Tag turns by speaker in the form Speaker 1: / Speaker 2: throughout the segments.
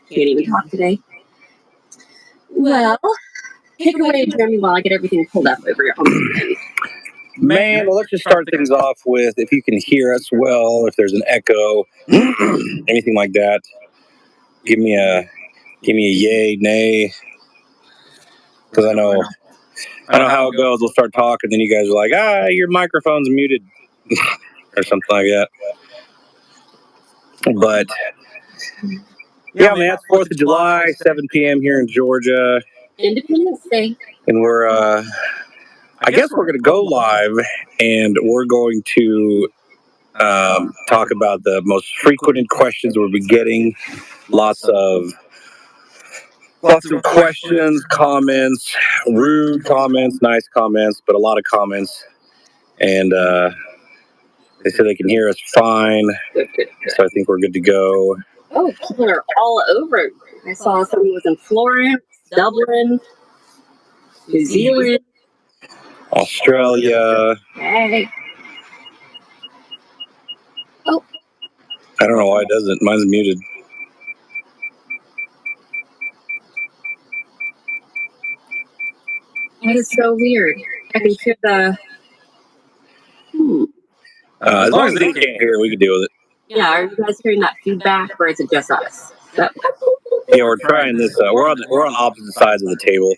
Speaker 1: Can't even talk today. Well, take it away, Jeremy, while I get everything pulled up over here on the screen.
Speaker 2: Man, well, let's just start things off with if you can hear us well, if there's an echo, anything like that. Give me a yay, nay, because I know how it goes. We'll start talking, then you guys are like, your microphone's muted, or something like that. But yeah, man, it's 4th of July, 7 p.m. here in Georgia,
Speaker 1: Independence Day,
Speaker 2: and we're I guess we're going to go live, and we're going to talk about the most frequented questions we'll be getting. Lots of questions, comments, rude comments, nice comments, but a lot of comments. And they say they can hear us fine, so I think we're good to go.
Speaker 1: Oh, people are all over. I saw someone was in Florence, Dublin, New Zealand,
Speaker 2: Australia.
Speaker 1: Hey. Oh.
Speaker 2: I don't know why it doesn't. Mine's muted.
Speaker 1: That is so weird. I can hear the...
Speaker 2: As long as they can't hear, we can deal with it.
Speaker 1: Yeah, are you guys hearing that feedback, or is it just us?
Speaker 2: Yeah, we're trying this. We're on opposite sides of the table.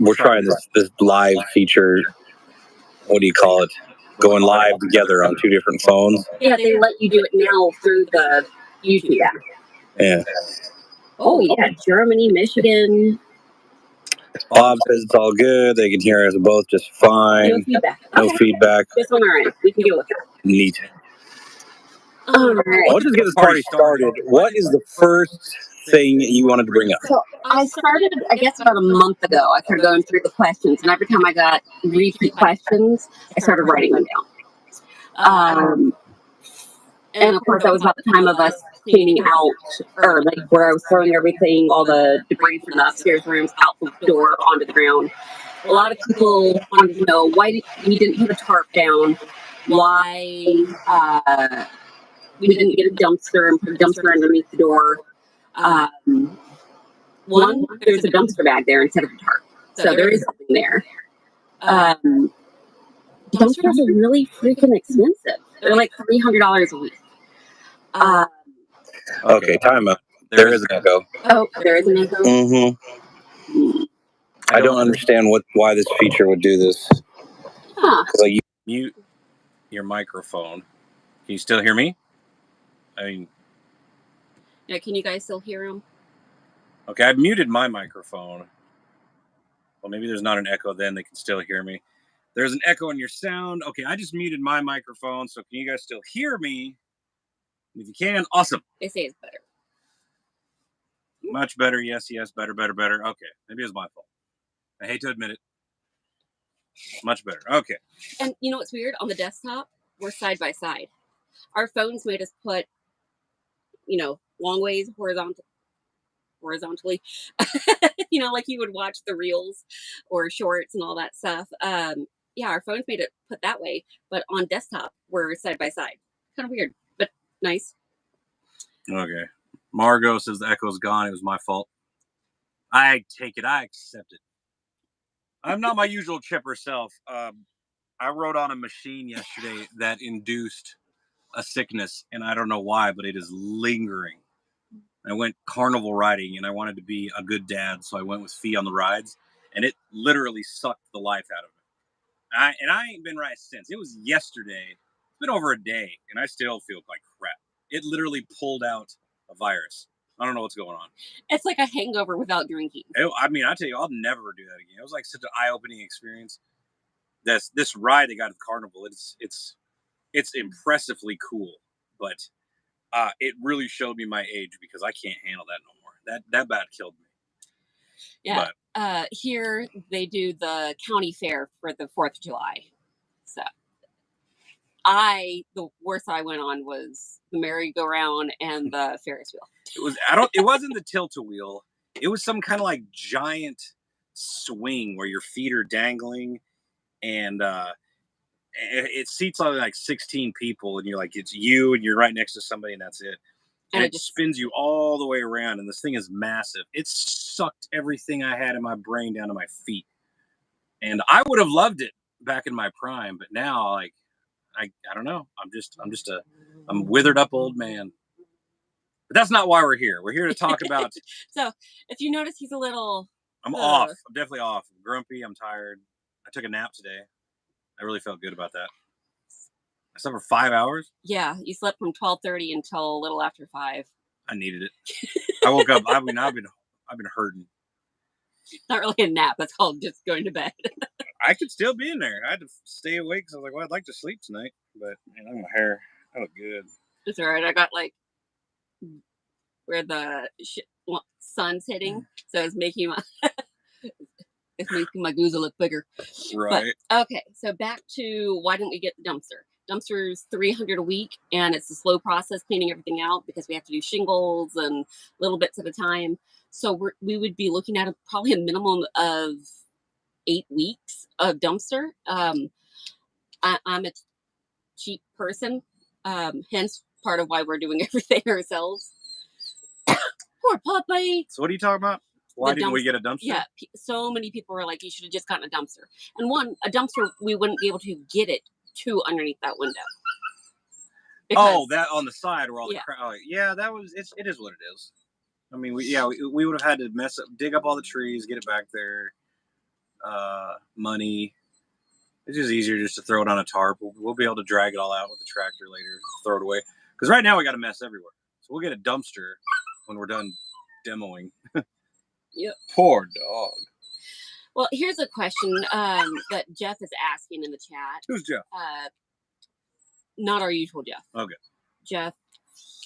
Speaker 2: We're trying this live feature. What do you call it? Going live together on 2 different phones.
Speaker 1: Yeah, they let you do it now through the YouTube app.
Speaker 2: Yeah.
Speaker 1: Oh yeah, Germany, Michigan.
Speaker 2: Bob says it's all good. They can hear us both just fine.
Speaker 1: No feedback.
Speaker 2: No feedback.
Speaker 1: This one, all right. We can deal with it.
Speaker 2: Neat.
Speaker 1: All right.
Speaker 2: Let's just get this party started. What is the first thing you wanted to bring up?
Speaker 1: So I started, I guess, about a month ago. I started going through the questions, and every time I got repeat questions, I started writing them down. And of course, that was about the time of us cleaning out, or like where I was throwing everything, all the debris from the upstairs rooms out the door onto the ground. A lot of people wanted to know why we didn't have a tarp down, why we didn't get a dumpster and put a dumpster underneath the door. One, there's a dumpster bag there instead of a tarp, so there is something there. Dumpsters are really freaking expensive. They're like $300 a week.
Speaker 2: Okay, time up. There is an echo.
Speaker 1: Oh, there is an echo?
Speaker 2: Mm-hmm. I don't understand why this feature would do this.
Speaker 1: Huh.
Speaker 2: Like, you mute your microphone. Can you still hear me? I mean...
Speaker 1: Yeah, can you guys still hear him?
Speaker 2: Okay, I've muted my microphone. Well, maybe there's not an echo then. They can still hear me. There's an echo in your sound. Okay, I just muted my microphone, so can you guys still hear me? If you can, awesome.
Speaker 1: They say it's better.
Speaker 2: Much better, yes, better. Okay, maybe it's my fault. I hate to admit it. Much better, okay.
Speaker 1: And you know what's weird? On the desktop, we're side by side. Our phones made us put, long ways horizontally. Like you would watch the reels or shorts and all that stuff. Yeah, our phones made it put that way, but on desktop, we're side by side. Kind of weird, but nice.
Speaker 2: Okay. Margot says the echo's gone. It was my fault. I take it. I accept it. I'm not my usual chipper self. I rode on a machine yesterday that induced a sickness, and I don't know why, but it is lingering. I went carnival riding, and I wanted to be a good dad, so I went with Fee on the rides, and it literally sucked the life out of me. And I ain't been right since. It was yesterday. It's been over a day, and I still feel like crap. It literally pulled out a virus. I don't know what's going on.
Speaker 1: It's like a hangover without drinking.
Speaker 2: I tell you, I'll never do that again. It was like such an eye-opening experience. This ride they got at the carnival, it's impressively cool, but it really showed me my age because I can't handle that no more. That bad killed me.
Speaker 1: Yeah. But, here they do the county fair for the 4th of July. So the worst I went on was the merry-go-round and the Ferris wheel.
Speaker 2: It wasn't the tilt-a-wheel. It was some kind of like giant swing where your feet are dangling, and it seats like 16 people, and you're like, it's you, and you're right next to somebody, and that's it. And it spins you all the way around, and this thing is massive. It sucked everything I had in my brain down to my feet. And I would have loved it back in my prime, but now, like, I don't know. I'm withered up old man. But that's not why we're here. We're here to talk about.
Speaker 1: So, if you notice, he's a little.
Speaker 2: I'm off. I'm definitely off. I'm grumpy. I'm tired. I took a nap today. I really felt good about that. I slept for 5 hours.
Speaker 1: Yeah, you slept from 12:30 until a little after 5.
Speaker 2: I needed it. I woke up. I've been hurting.
Speaker 1: Not really a nap. That's called just going to bed.
Speaker 2: I could still be in there. I had to stay awake because I was like, well, I'd like to sleep tonight. But my hair, I look good.
Speaker 1: It's all right. I got like where the sun's hitting, so it's making my goozle look bigger.
Speaker 2: Right.
Speaker 1: But, okay, so back to why didn't we get the dumpster? Dumpster's $300 a week, and it's a slow process cleaning everything out because we have to do shingles and little bits at a time. So we would be looking at probably a minimum of 8 weeks of dumpster. I'm a cheap person, hence part of why we're doing everything ourselves. Poor puppy.
Speaker 2: So what are you talking about? Why didn't we get a dumpster?
Speaker 1: Yeah, so many people were like, you should have just gotten a dumpster. And a dumpster, we wouldn't be able to get it to underneath that window.
Speaker 2: Because, that on the side where all the crowd. Yeah, that was it is what it is. I mean, we would have had to dig up all the trees, get it back there. Money. It's just easier just to throw it on a tarp. We'll be able to drag it all out with the tractor later, throw it away. Because right now we got a mess everywhere. So we'll get a dumpster when we're done demoing.
Speaker 1: Yep.
Speaker 2: Poor dog.
Speaker 1: Well, here's a question that Jeff is asking in the chat.
Speaker 2: Who's Jeff?
Speaker 1: Not our usual Jeff.
Speaker 2: Okay.
Speaker 1: Jeff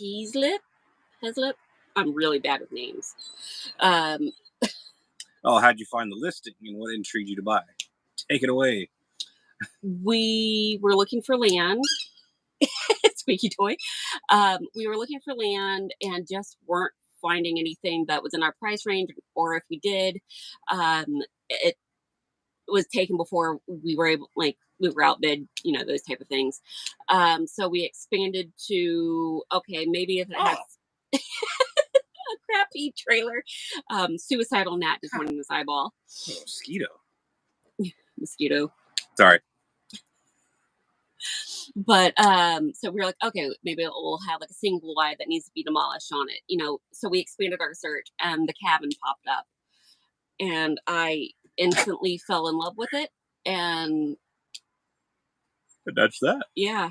Speaker 1: Heslip. I'm really bad with names.
Speaker 2: How'd you find the listing and what intrigued you to buy? Take it away.
Speaker 1: We were looking for land. Squeaky toy. We were looking for land and just weren't finding anything that was in our price range, or if we did, it was taken before we were outbid, those type of things. So we expanded to, okay, maybe if it has a crappy trailer, suicidal gnat just went in this eyeball.
Speaker 2: Oh,
Speaker 1: mosquito.
Speaker 2: Sorry.
Speaker 1: But so we were like, okay, maybe we'll have like a single wide that needs to be demolished on it, so we expanded our search and the cabin popped up and I instantly fell in love with it. And
Speaker 2: that's that.
Speaker 1: Yeah.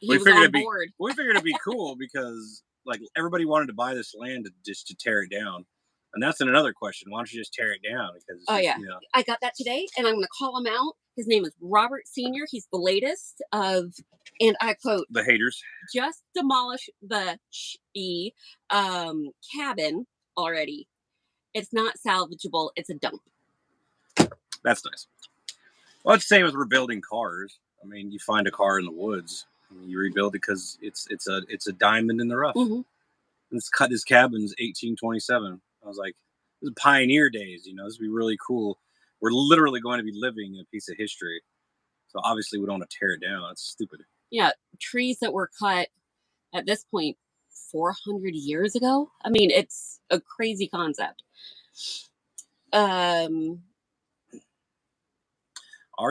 Speaker 2: We figured it'd be cool because like everybody wanted to buy this land to tear it down. And that's another question. Why don't you just tear it down? Because
Speaker 1: I got that today, and I'm going to call him out. His name is Robert Sr. He's the latest of, and I quote,
Speaker 2: the haters.
Speaker 1: Just demolish the cabin already. It's not salvageable. It's a dump.
Speaker 2: That's nice. Well, it's the same as rebuilding cars. I mean, you find a car in the woods, and you rebuild it because it's a diamond in the rough.
Speaker 1: Mm-hmm.
Speaker 2: This cabin's 1827. I was like, this is pioneer days, this would be really cool. We're literally going to be living in a piece of history. So obviously we don't want to tear it down. That's stupid.
Speaker 1: Yeah, trees that were cut at this point 400 years ago. I mean, it's a crazy concept.
Speaker 2: Are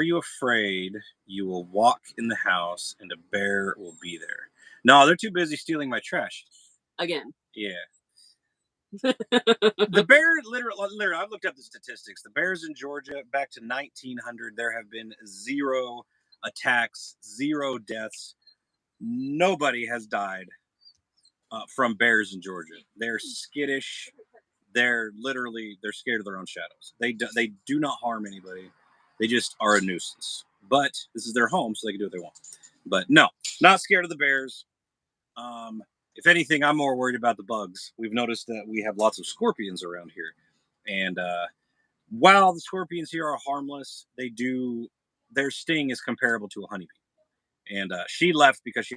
Speaker 2: you afraid you will walk in the house and a bear will be there? No, they're too busy stealing my trash.
Speaker 1: Again.
Speaker 2: Yeah. The bear, literally, I've looked up the statistics. The bears in Georgia, back to 1900, there have been 0 attacks, 0 deaths. Nobody has died from bears in Georgia. They're skittish. They're scared of their own shadows. They do not harm anybody. They just are a nuisance. But this is their home, so they can do what they want. But no, not scared of the bears. If anything, I'm more worried about the bugs. We've noticed that we have lots of scorpions around here. And while the scorpions here are harmless, their sting is comparable to a honeybee. And she left because she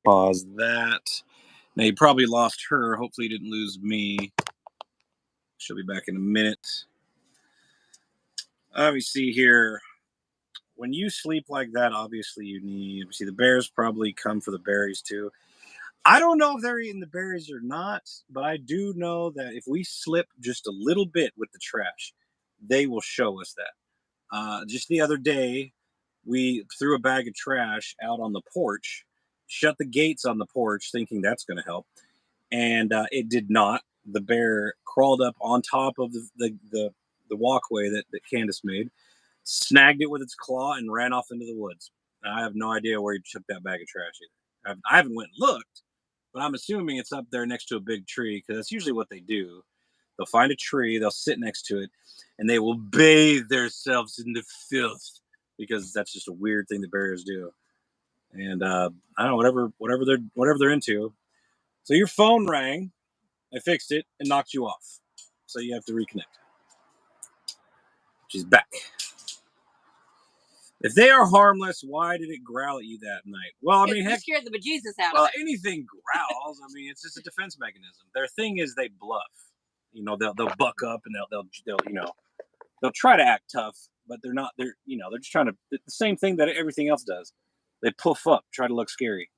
Speaker 2: pause that. Now you probably lost her. Hopefully you didn't lose me. She'll be back in a minute. Let me see here. When you sleep like that, obviously you need. See, the bears probably come for the berries too. I don't know if they're eating the berries or not, but I do know that if we slip just a little bit with the trash, they will show us that. Just the other day, we threw a bag of trash out on the porch, shut the gates on the porch, thinking that's going to help, and it did not. The bear crawled up on top of the walkway that Candace made, snagged it with its claw, and ran off into the woods. I have no idea where he took that bag of trash either. I haven't went and looked, but I'm assuming it's up there next to a big tree because that's usually what they do. They'll find a tree, they'll sit next to it, and they will bathe themselves in the filth because that's just a weird thing the bears do. And I don't know, whatever they're into. So your phone rang, I fixed it, and knocked you off. So you have to reconnect. She's back. If they are harmless, why did it growl at you that night? Well, I mean,
Speaker 1: You
Speaker 2: heck,
Speaker 1: scared the bejesus out
Speaker 2: well,
Speaker 1: of it.
Speaker 2: anything growls. I mean, it's just a defense mechanism. Their thing is they bluff. You know, they'll buck up and they'll try to act tough, but they're not. They're just trying to the same thing that everything else does. They puff up, try to look scary,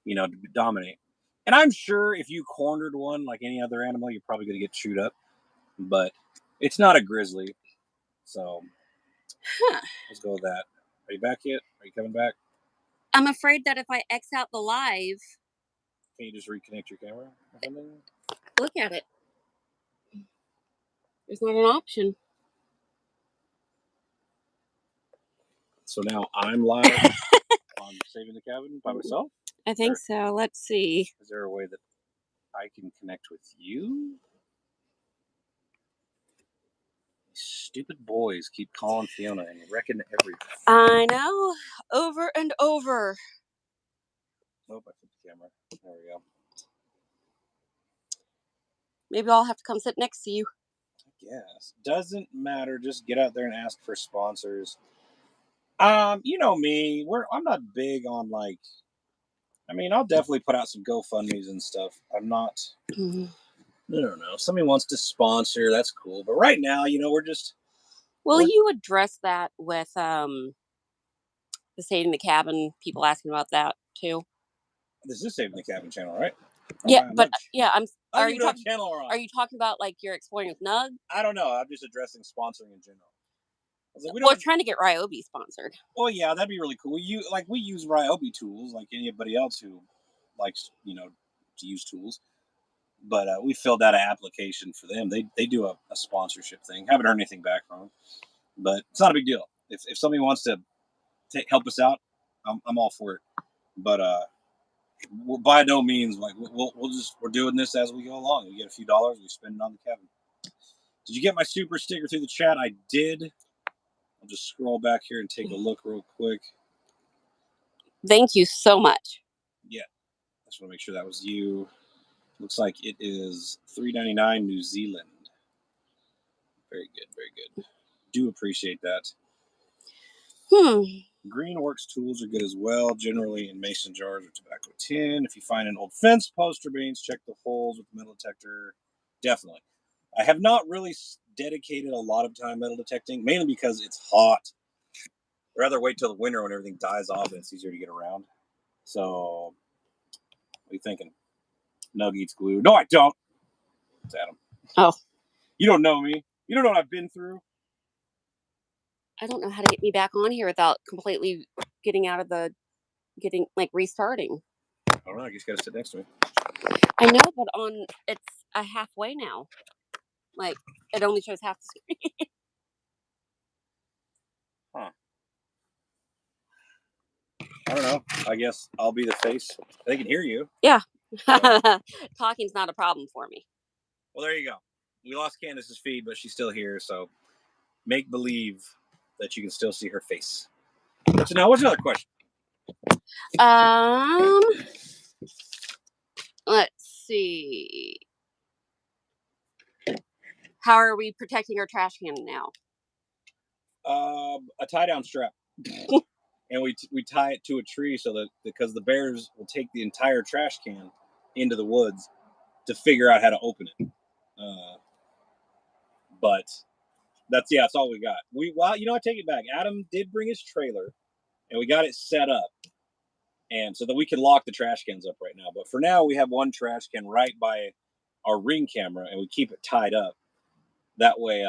Speaker 2: to dominate. And I'm sure if you cornered one like any other animal, you're probably going to get chewed up. But it's not a grizzly, so let's go with that. Are you back yet? Are you coming back?
Speaker 1: I'm afraid that if I X out the live,
Speaker 2: can you just reconnect your camera or something?
Speaker 1: Look at it. There's not an option.
Speaker 2: So now I'm live on Saving the Cabin by myself?
Speaker 1: I think so. Let's see.
Speaker 2: Is there a way that I can connect with you? Stupid boys keep calling Fiona and wrecking everything.
Speaker 1: I know. Over and over.
Speaker 2: Nope, I put the camera. There we go.
Speaker 1: Maybe I'll have to come sit next to you.
Speaker 2: I guess. Doesn't matter. Just get out there and ask for sponsors. You know me. I'm not big on I'll definitely put out some GoFundMes and stuff. I'm not.
Speaker 1: Mm-hmm.
Speaker 2: I don't know. If somebody wants to sponsor, that's cool. But right now, we're just.
Speaker 1: Will you address that with the Saving the Cabin? People asking about that too.
Speaker 2: This is Saving the Cabin channel, right?
Speaker 1: Yeah, but yeah,
Speaker 2: Are you talking?
Speaker 1: Are you talking about like you're exploring with Nug?
Speaker 2: I don't know. I'm just addressing sponsoring in general.
Speaker 1: We're trying to get Ryobi sponsored.
Speaker 2: Oh yeah, that'd be really cool. We use Ryobi tools like anybody else who likes to use tools. But we filled out an application for them. They do a sponsorship thing. Haven't heard anything back from them, but it's not a big deal. If somebody wants to help us out, I'm all for it. But we're by no means we're doing this as we go along. We get a few dollars, we spend it on the cabin. Did you get my super sticker through the chat? I did. I'll just scroll back here and take a look real quick.
Speaker 1: Thank you so much.
Speaker 2: Yeah, I just want to make sure that was you. Looks like it is $3.99 New Zealand. Very good, very good. Do appreciate that. Greenworks tools are good as well, generally in mason jars or tobacco tin. If you find an old fence post or beans, check the holes with the metal detector. Definitely. I have not really dedicated a lot of time metal detecting, mainly because it's hot. I'd rather wait till the winter when everything dies off and it's easier to get around. So, what are you thinking? Nug eats glue. No, I don't. It's Adam.
Speaker 1: Oh.
Speaker 2: You don't know me. You don't know what I've been through.
Speaker 1: I don't know how to get me back on here without completely restarting.
Speaker 2: I don't know. I guess you got to sit next to me.
Speaker 1: I know, but it's a halfway now. Like, it only shows half the screen.
Speaker 2: Huh. I don't know. I guess I'll be the face. They can hear you.
Speaker 1: Yeah. Talking's not a problem for me.
Speaker 2: Well, there you go. We lost Candace's feed, but she's still here, so make believe that you can still see her face. So now, what's another question?
Speaker 1: Let's see. How are we protecting our trash can now?
Speaker 2: A tie-down strap. And we tie it to a tree so that because the bears will take the entire trash can into the woods to figure out how to open it. But that's all we got. I take it back. Adam did bring his trailer, and we got it set up, and so that we can lock the trash cans up right now. But for now, we have one trash can right by our Ring camera, and we keep it tied up. That way,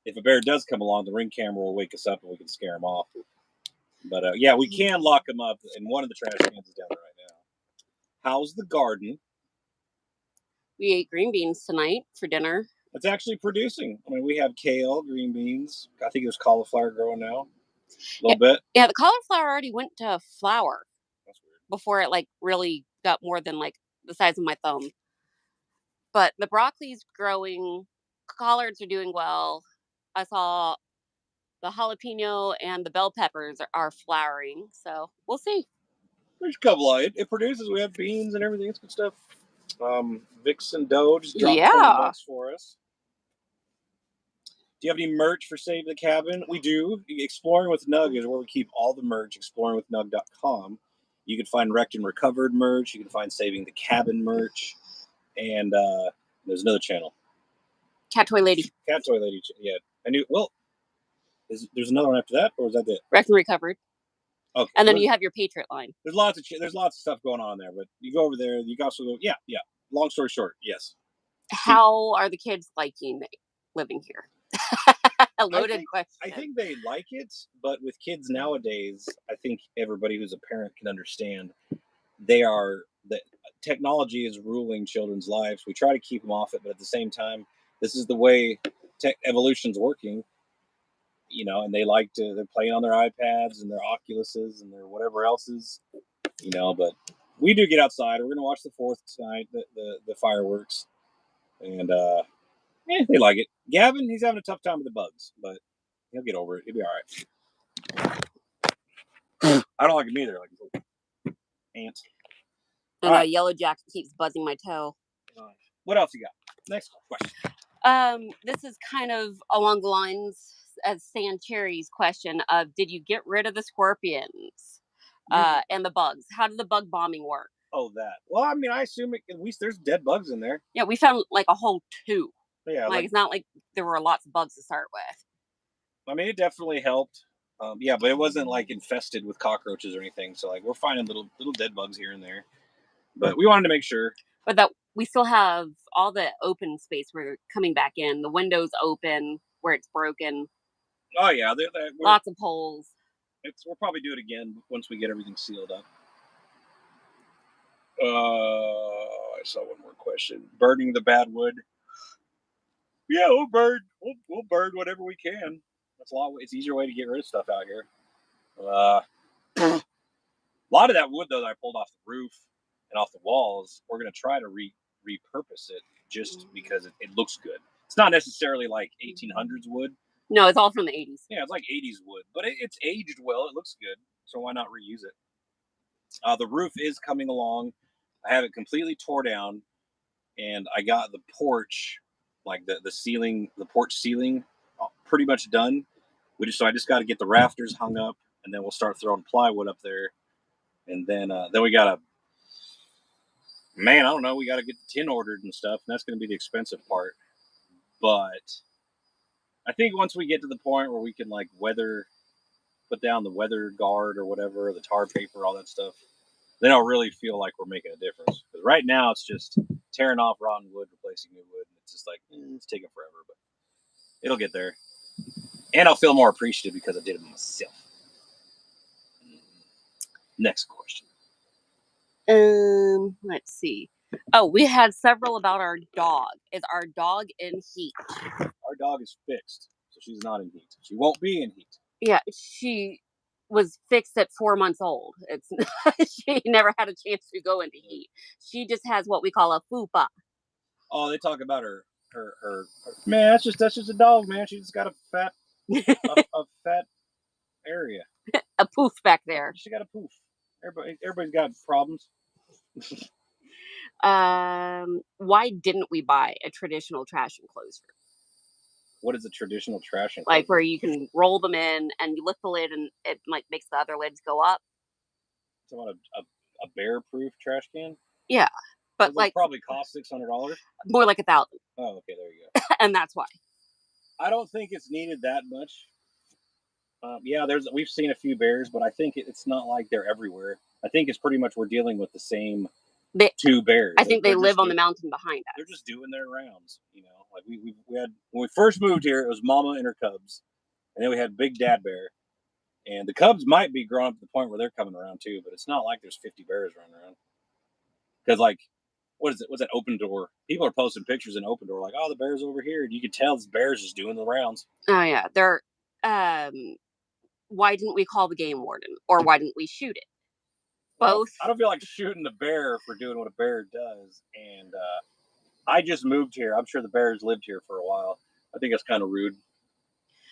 Speaker 2: if a bear does come along, the Ring camera will wake us up and we can scare him off. But yeah, we can lock them up, and one of the trash cans is down there right now. How's the garden?
Speaker 1: We ate green beans tonight for dinner.
Speaker 2: It's actually producing. I mean, we have kale, green beans. I think there's cauliflower growing now. A little bit.
Speaker 1: Yeah, the cauliflower already went to flower.
Speaker 2: That's weird.
Speaker 1: Before it really got more than the size of my thumb. But the broccoli's growing. Collards are doing well. I saw the jalapeno and the bell peppers are flowering. So we'll see.
Speaker 2: There's a couple of it. It produces. We have beans and everything. It's good stuff. Vixen Doe just dropped $20 for us. Do you have any merch for Save the Cabin? We do. Exploring with Nug is where we keep all the merch. Exploringwithnug.com. You can find Wrecked and Recovered merch. You can find Saving the Cabin merch. And there's another channel.
Speaker 1: Cat Toy Lady.
Speaker 2: Cat Toy Lady. Yeah. I knew. Well, there's another one after that, or is that it?
Speaker 1: Wrecked and Recovered.
Speaker 2: Okay.
Speaker 1: And then you have your Patriot line.
Speaker 2: There's lots of stuff going on there, but you go over there. You can also go. Yeah. Long story short, yes.
Speaker 1: How are the kids liking living here? A loaded question.
Speaker 2: I think they like it, but with kids nowadays, I think everybody who's a parent can understand the technology is ruling children's lives. We try to keep them off it, but at the same time, this is the way evolution's working. And they're playing on their iPads and their Oculuses and their whatever else's, but we do get outside. We're going to watch the 4th tonight, the fireworks, and they like it. Gavin, he's having a tough time with the bugs, but he'll get over it. He'll be all right. I don't like them either. Like ants.
Speaker 1: And Yellow Jacket keeps buzzing my toe.
Speaker 2: What else you got? Next question.
Speaker 1: This is kind of along the lines as Sand Cherry's question of, did you get rid of the scorpions and the bugs? How did the bug bombing work?
Speaker 2: Oh, that. Well, I mean, I assume at least there's dead bugs in there.
Speaker 1: Yeah, we found a whole 2.
Speaker 2: Yeah,
Speaker 1: it's not like there were lots of bugs to start with.
Speaker 2: I mean, it definitely helped. Yeah, but it wasn't infested with cockroaches or anything. So we're finding little dead bugs here and there. But we wanted to make sure.
Speaker 1: But that we still have all the open space where they're coming back in. The windows open where it's broken.
Speaker 2: Oh yeah,
Speaker 1: lots of holes.
Speaker 2: We'll probably do it again once we get everything sealed up. I saw one more question. Burning the bad wood. Yeah, we'll burn whatever we can. It's an easier way to get rid of stuff out here. A lot of that wood though that I pulled off the roof and off the walls, we're gonna try to repurpose it just because it looks good. It's not necessarily like 1800s wood.
Speaker 1: No, it's all from the 80s.
Speaker 2: Yeah, it's like 80s wood, but it's aged well. It looks good, so why not reuse it? The roof is coming along. I have it completely tore down, and I got the porch, the ceiling, the porch ceiling, pretty much done. So I just got to get the rafters hung up, and then we'll start throwing plywood up there, and then we gotta. Man, I don't know. We got to get the tin ordered and stuff, and that's going to be the expensive part. But I think once we get to the point where we can put down the weather guard or whatever, the tar paper, all that stuff, then I'll really feel like we're making a difference. Because right now it's just tearing off rotten wood, replacing new wood, and it's just it's taking forever, but it'll get there. And I'll feel more appreciative because I did it myself. Next question.
Speaker 1: Let's see. Oh, we had several about our dog. Is our dog in heat?
Speaker 2: Our dog is fixed, so she's not in heat. She won't be in heat.
Speaker 1: Yeah, she was fixed at 4 months old. She never had a chance to go into heat. She just has what we call a fupa.
Speaker 2: Oh, they talk about her man. That's just a dog, man. She just got a fat a fat area.
Speaker 1: A poof back there.
Speaker 2: She got a poof. Everybody's got problems.
Speaker 1: Why didn't we buy a traditional trash enclosure?
Speaker 2: What is a traditional trash enclosure?
Speaker 1: Where you can roll them in and you lift the lid and it makes the other lids go up.
Speaker 2: It's about a bear-proof trash can?
Speaker 1: Yeah. But
Speaker 2: probably cost $600.
Speaker 1: More like $1,000.
Speaker 2: Oh, okay, there you go.
Speaker 1: And that's why.
Speaker 2: I don't think it's needed that much. Yeah, we've seen a few bears, but I think it's not like they're everywhere. I think it's pretty much we're dealing with the same
Speaker 1: They,
Speaker 2: two bears.
Speaker 1: I think they
Speaker 2: They're
Speaker 1: live
Speaker 2: just
Speaker 1: on the
Speaker 2: doing-
Speaker 1: mountain behind
Speaker 2: They're
Speaker 1: us.
Speaker 2: just doing their rounds. You know, like we had when we first moved here, it was Mama and her cubs, and then we had Big Dad Bear, and the cubs might be growing up to the point where they're coming around too, but it's not like there's 50 bears running around. Because like, what is it? What's that Open Door? People are posting pictures in Open Door, like, oh, the bear's over here, and you can tell this bear's just doing the rounds.
Speaker 1: Oh yeah, they're. Why didn't we call the game warden, or why didn't we shoot it? Both.
Speaker 2: I don't feel like shooting the bear for doing what a bear does, and I just moved here. I'm sure the bears lived here for a while. I think it's kind of rude.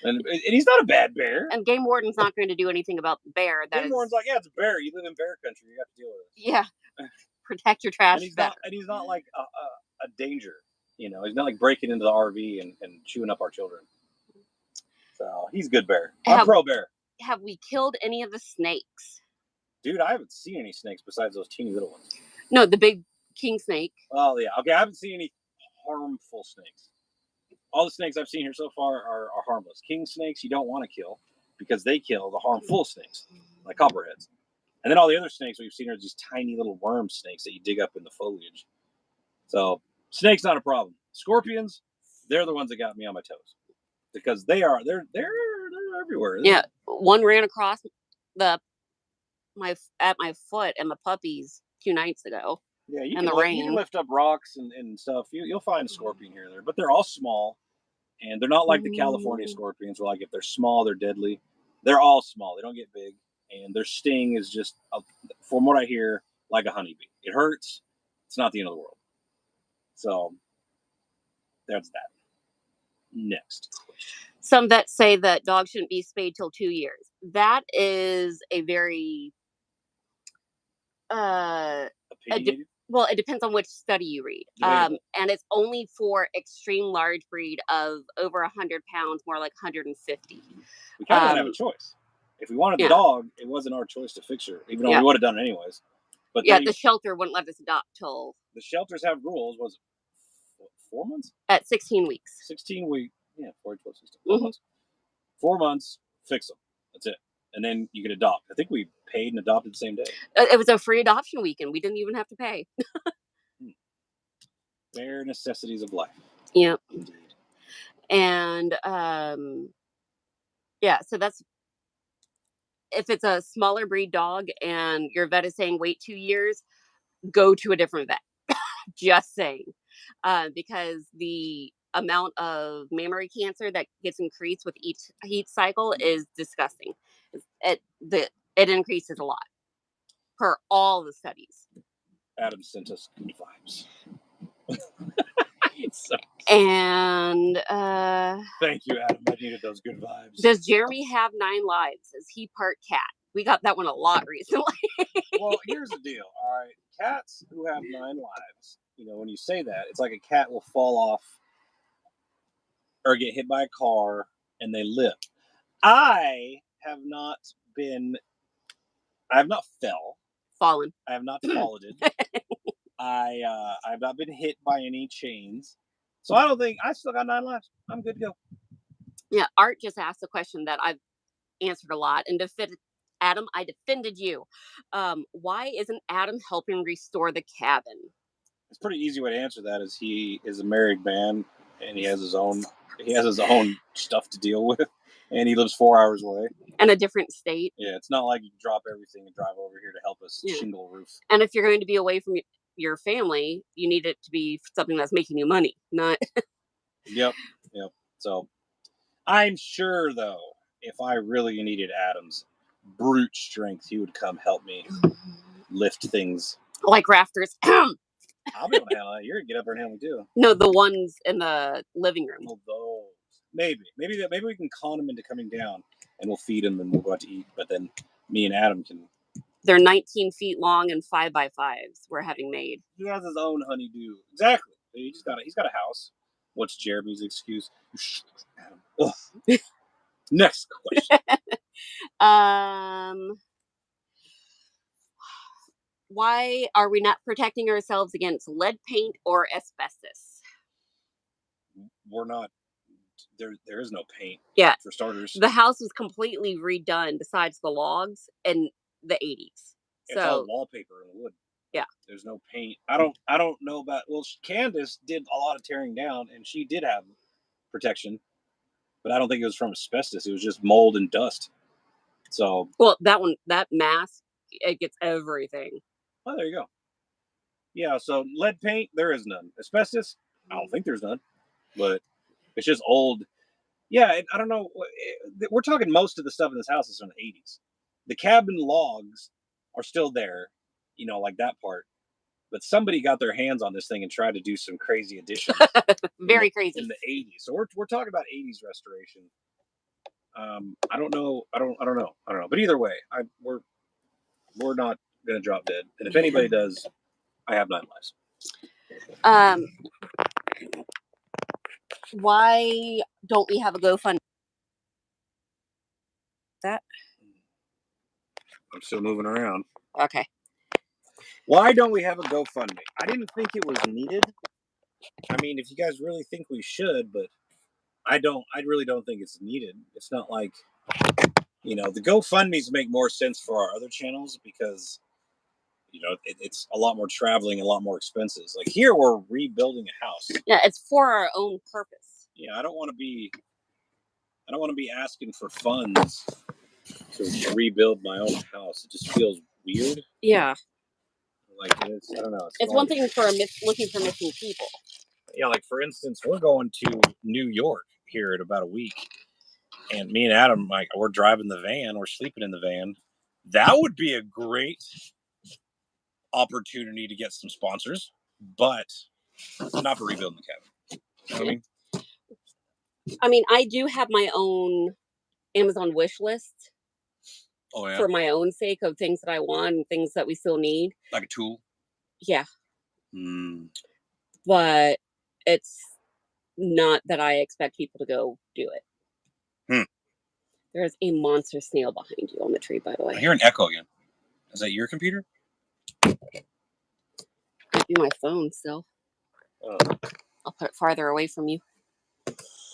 Speaker 2: And he's not a bad bear.
Speaker 1: And game warden's not going to do anything about the bear.
Speaker 2: Game warden's like, yeah, it's a bear. You live in bear country. You have to deal with it.
Speaker 1: Yeah. Protect your trash.
Speaker 2: And he's not like a danger. You know, he's not like breaking into the RV and chewing up our children. So he's good bear. I'm pro bear.
Speaker 1: Have we killed any of the snakes?
Speaker 2: Dude, I haven't seen any snakes besides those teeny little ones.
Speaker 1: No, the big king snake.
Speaker 2: Oh yeah, okay. I haven't seen any harmful snakes. All the snakes I've seen here so far are harmless. King snakes you don't want to kill because they kill the harmful snakes, like copperheads. And then all the other snakes we've seen are these tiny little worm snakes that you dig up in the foliage. So snakes not a problem. Scorpions, they're the ones that got me on my toes because they're everywhere.
Speaker 1: Yeah, one ran across my foot and the puppies 2 nights ago.
Speaker 2: Yeah, you can lift up rocks and stuff. You'll find a scorpion here and there, but they're all small, and they're not like the California scorpions, where like if they're small, they're deadly. They're all small. They don't get big, and their sting is just, from what I hear, like a honeybee. It hurts. It's not the end of the world. So that's that. Next question.
Speaker 1: Some vets say that dogs shouldn't be spayed till 2 years. That is a very
Speaker 2: Opinionated?
Speaker 1: well, it depends on which study you read. And it's only for extreme large breed of over 100 pounds, more like 150.
Speaker 2: We kind of have a choice. If we wanted the dog, it wasn't our choice to fix her, even though we would have done it anyways. But
Speaker 1: the shelter wouldn't let us adopt till...
Speaker 2: The shelters have rules. Was it 4 months?
Speaker 1: At 16 weeks.
Speaker 2: 16 weeks. Yeah, 4 months. 4 months, fix them. That's it. And then you can adopt. I think we paid and adopted the same day.
Speaker 1: It was a free adoption weekend. We didn't even have to pay.
Speaker 2: Bare necessities of life.
Speaker 1: Yep.
Speaker 2: Indeed.
Speaker 1: And so that's, if it's a smaller breed dog and your vet is saying wait 2 years, go to a different vet. Just saying. Because the amount of mammary cancer that gets increased with each heat cycle is disgusting. It increases a lot per all the studies.
Speaker 2: Adam sent us good vibes.
Speaker 1: And
Speaker 2: thank you, Adam. I needed those good vibes.
Speaker 1: Does Jeremy have 9 lives? Is he part cat? We got that one a lot recently.
Speaker 2: Well, here's the deal. All right, cats who have 9 lives. You know, when you say that, it's like a cat will fall off or get hit by a car and they live. I have not fallen. I have not fallen. I have not been hit by any chains. So I don't think I still got 9 lives. I'm good to go.
Speaker 1: Yeah, Art just asked a question that I've answered a lot and Adam, I defended you. Why isn't Adam helping restore the cabin?
Speaker 2: It's a pretty easy way to answer that. Is he is a married man and he has his own stuff to deal with, and he lives 4 hours away
Speaker 1: in a different state.
Speaker 2: Yeah, it's not like you can drop everything and drive over here to help us shingle roof.
Speaker 1: And if you're going to be away from your family, you need it to be something that's making you money, not.
Speaker 2: Yep. So I'm sure though, if I really needed Adam's brute strength, he would come help me lift things
Speaker 1: like rafters.
Speaker 2: I'll be able to handle that. You're gonna get up there and handle me too.
Speaker 1: No, the ones in the living room.
Speaker 2: Oh, those. Maybe we can con him into coming down, and we'll feed him and we'll go out to eat. But then me and Adam can.
Speaker 1: They're 19 feet long and 5x5s. We're having made.
Speaker 2: He has his own honeydew. Exactly. He's got a house. What's Jeremy's excuse? Adam. Next question.
Speaker 1: Why are we not protecting ourselves against lead paint or asbestos?
Speaker 2: We're not there is no paint.
Speaker 1: Yeah.
Speaker 2: For starters,
Speaker 1: The house was completely redone besides the logs in the 80s.
Speaker 2: it's all
Speaker 1: So,
Speaker 2: wallpaper and wood.
Speaker 1: yeah.
Speaker 2: There's no paint. I don't know about. Well, Candace did a lot of tearing down, and she did have protection, but I don't think it was from asbestos. It was just mold and dust. So,
Speaker 1: well, that mask, it gets everything.
Speaker 2: oh, there you go. Yeah. So lead paint, there is none. Asbestos, I don't think there's none, but it's just old. Yeah, I don't know. We're talking most of the stuff in this house is from the 80s. The cabin logs are still there, like that part. But somebody got their hands on this thing and tried to do some crazy additions.
Speaker 1: Very crazy.
Speaker 2: In the 80s. So we're talking about 80s restoration. I don't know. I don't know. But either way, we're not gonna drop dead. And if anybody does, I have 9 lives.
Speaker 1: Why don't we have a GoFundMe? That
Speaker 2: I'm still moving around.
Speaker 1: okay.
Speaker 2: Why don't we have a GoFundMe? I didn't think it was needed. I mean, if you guys really think we should, but I don't. I really don't think it's needed. It's not like, the GoFundMe's make more sense for our other channels because, it's a lot more traveling, a lot more expenses. Like here, we're rebuilding a house.
Speaker 1: Yeah, it's for our own purpose.
Speaker 2: Yeah, I don't want to be asking for funds to rebuild my own house. It just feels weird.
Speaker 1: Yeah.
Speaker 2: Like it's, I don't know.
Speaker 1: It's one thing for looking for missing people.
Speaker 2: Yeah, like for instance, we're going to New York here in about a week, and me and Adam, like, we're driving the van, we're sleeping in the van. That would be a great opportunity to get some sponsors, but not for rebuilding the cabin. You know what I mean?
Speaker 1: I mean, I do have my own Amazon wish list.
Speaker 2: Oh yeah.
Speaker 1: For my own sake of things that I want and things that we still need.
Speaker 2: Like a tool.
Speaker 1: Yeah. But it's not that I expect people to go do it. There's a monster snail behind you on the tree, by the way.
Speaker 2: I hear an echo again. Is that your computer?
Speaker 1: Might be my phone still.
Speaker 2: Oh.
Speaker 1: I'll put it farther away from you.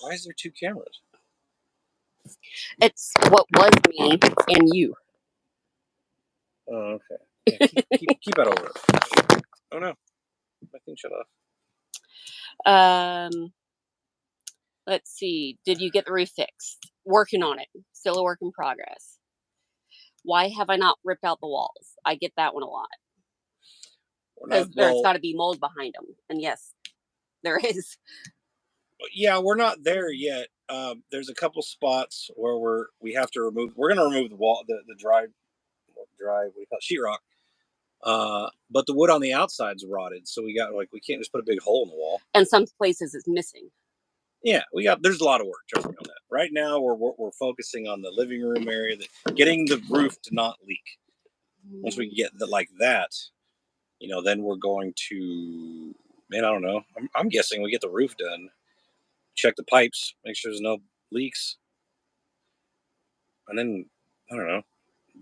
Speaker 2: Why is there 2 cameras?
Speaker 1: It's what was me and you.
Speaker 2: Oh, okay. Yeah, keep that over. Oh no, my thing shut off.
Speaker 1: Let's see. Did you get the roof fixed? Working on it. Still a work in progress. Why have I not ripped out the walls? I get that one a lot. Because there's got to be mold behind them, and yes, there is.
Speaker 2: Yeah, we're not there yet. There's a couple spots where we have to remove. We're going to remove the wall, the dry. What do you call it? Sheetrock. But the wood on the outside's rotted, so we can't just put a big hole in the wall.
Speaker 1: And some places it's missing.
Speaker 2: Yeah, there's a lot of work, trust me on that. Right now, we're focusing on the living room area, getting the roof to not leak. Once we get like that, then we're going to. Man, I don't know. I'm guessing we get the roof done. Check the pipes, make sure there's no leaks, and then I don't know.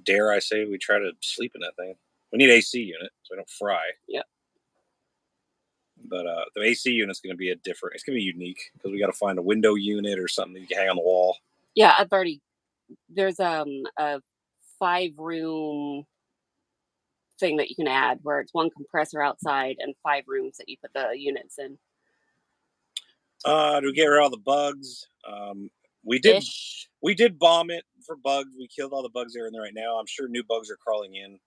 Speaker 2: Dare I say we try to sleep in that thing? We need AC unit so we don't fry.
Speaker 1: Yeah.
Speaker 2: But the AC unit's going to be it's going to be unique because we got to find a window unit or something that you can hang on the wall.
Speaker 1: Yeah, there's a 5-room thing that you can add where it's 1 compressor outside and 5 rooms that you put the units in.
Speaker 2: To get rid of all the bugs. We did bomb it for bugs. We killed all the bugs that are in there right now. I'm sure new bugs are crawling in.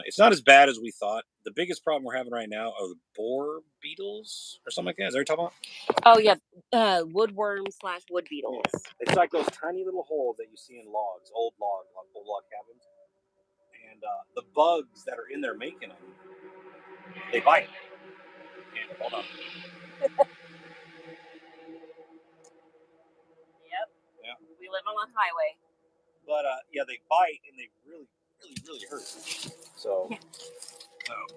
Speaker 2: It's not as bad as we thought. The biggest problem we're having right now are the boar beetles or something like that. Is that what you're talking about?
Speaker 1: Oh yeah, woodworms/wood beetles.
Speaker 2: It's like those tiny little holes that you see in logs, old log cabins. And the bugs that are in there making them, they bite. And, hold on.
Speaker 1: Yep. Yeah. We live on a highway.
Speaker 2: But yeah, they bite and they really, really, really hurt. So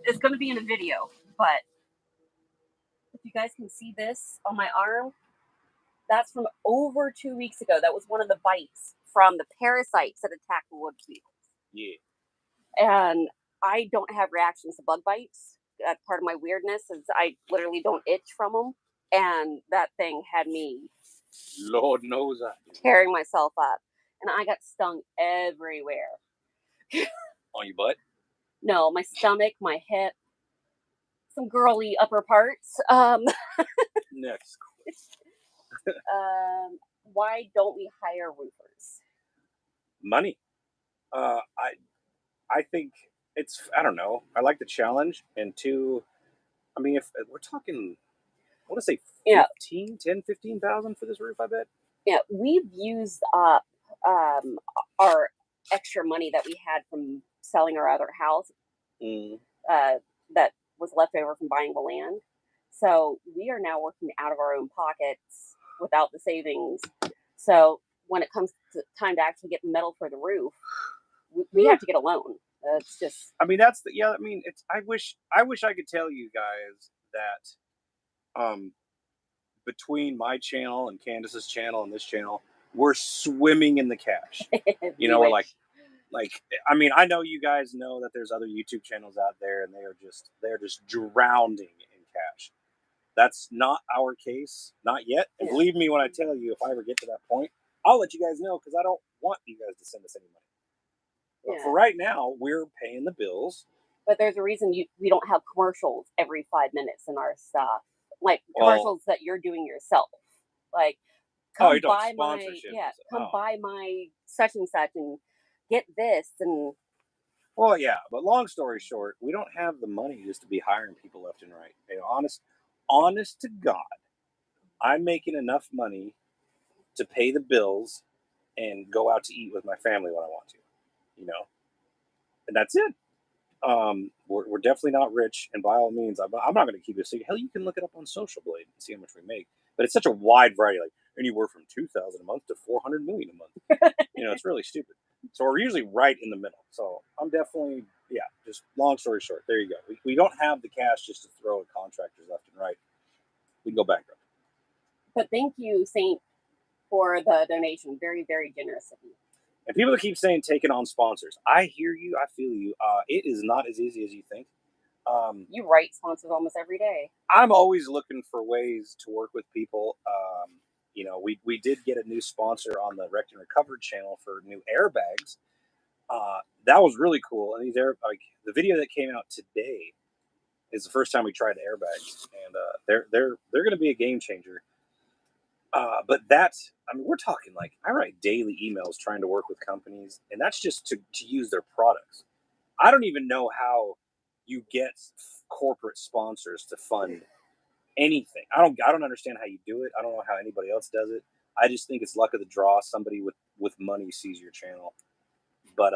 Speaker 1: it's going to be in a video, but if you guys can see this on my arm, that's from over 2 weeks ago. That was one of the bites from the parasites that attack the wood beetles.
Speaker 2: Yeah.
Speaker 1: And I don't have reactions to bug bites. That's part of my weirdness is I literally don't itch from them. And that thing had me
Speaker 2: Lord knows I do.
Speaker 1: tearing myself up, and I got stung everywhere.
Speaker 2: On your butt?
Speaker 1: No, my stomach, my hip, some girly upper parts.
Speaker 2: Next.
Speaker 1: Why don't we hire roofers?
Speaker 2: Money. I think it's, I don't know. I like the challenge. And two, I mean, if we're talking, I want to say
Speaker 1: Yeah,
Speaker 2: 15,000 for this roof, I bet.
Speaker 1: yeah, we've used up um, our extra money that we had from selling our other house
Speaker 2: Mm.
Speaker 1: that was left over from buying the land. So we are now working out of our own pockets without the savings. So when it comes to time to actually get metal for the roof, we have to get a loan. It's just
Speaker 2: I mean, that's the, yeah, I mean, it's, I wish I could tell you guys that, between my channel and Candace's channel and this channel, we're swimming in the cash. You know, we're like, I mean, I know you guys know that there's other YouTube channels out there and they're just drowning in cash. That's not our case, not yet. And
Speaker 1: Yeah.
Speaker 2: believe me when I tell you, if I ever get to that point, I'll let you guys know because I don't want you guys to send us any money. But
Speaker 1: Yeah.
Speaker 2: for right now, we're paying the bills.
Speaker 1: But there's a reason we don't have commercials every 5 minutes in our stuff, like
Speaker 2: Well,
Speaker 1: commercials that you're doing yourself. Like,
Speaker 2: oh,
Speaker 1: come
Speaker 2: you don't
Speaker 1: buy my
Speaker 2: sponsorship.
Speaker 1: come
Speaker 2: Oh.
Speaker 1: buy my such and such and get this and
Speaker 2: Well, yeah, but long story short, we don't have the money just to be hiring people left and right. You know, honest to God, I'm making enough money to pay the bills and go out to eat with my family when I want to. You know, and that's it. We're definitely not rich, and by all means, I'm not going to keep it a secret. Hell, you can look it up on Social Blade and see how much we make. But it's such a wide variety, like anywhere from 2,000 a month to 400 million a month. You know, it's really stupid. So we're usually right in the middle. So I'm definitely, yeah. Just long story short, there you go. We don't have the cash just to throw at contractors left and right. We can go bankrupt.
Speaker 1: but thank you, Saint, for the donation. Very, very generous of you.
Speaker 2: And people that keep saying taking on sponsors, I hear you, I feel you. It is not as easy as you think.
Speaker 1: You write sponsors almost every day.
Speaker 2: I'm always looking for ways to work with people. You know, we did get a new sponsor on the Wrecked and Recovered channel for new airbags. That was really cool. And these like the video that came out today is the first time we tried airbags, and they're going to be a game changer. But that's, I mean, we're talking like I write daily emails trying to work with companies, and that's just to use their products. I don't even know how you get corporate sponsors to fund anything. I don't understand how you do it. I don't know how anybody else does it. I just think it's luck of the draw. Somebody with money sees your channel. But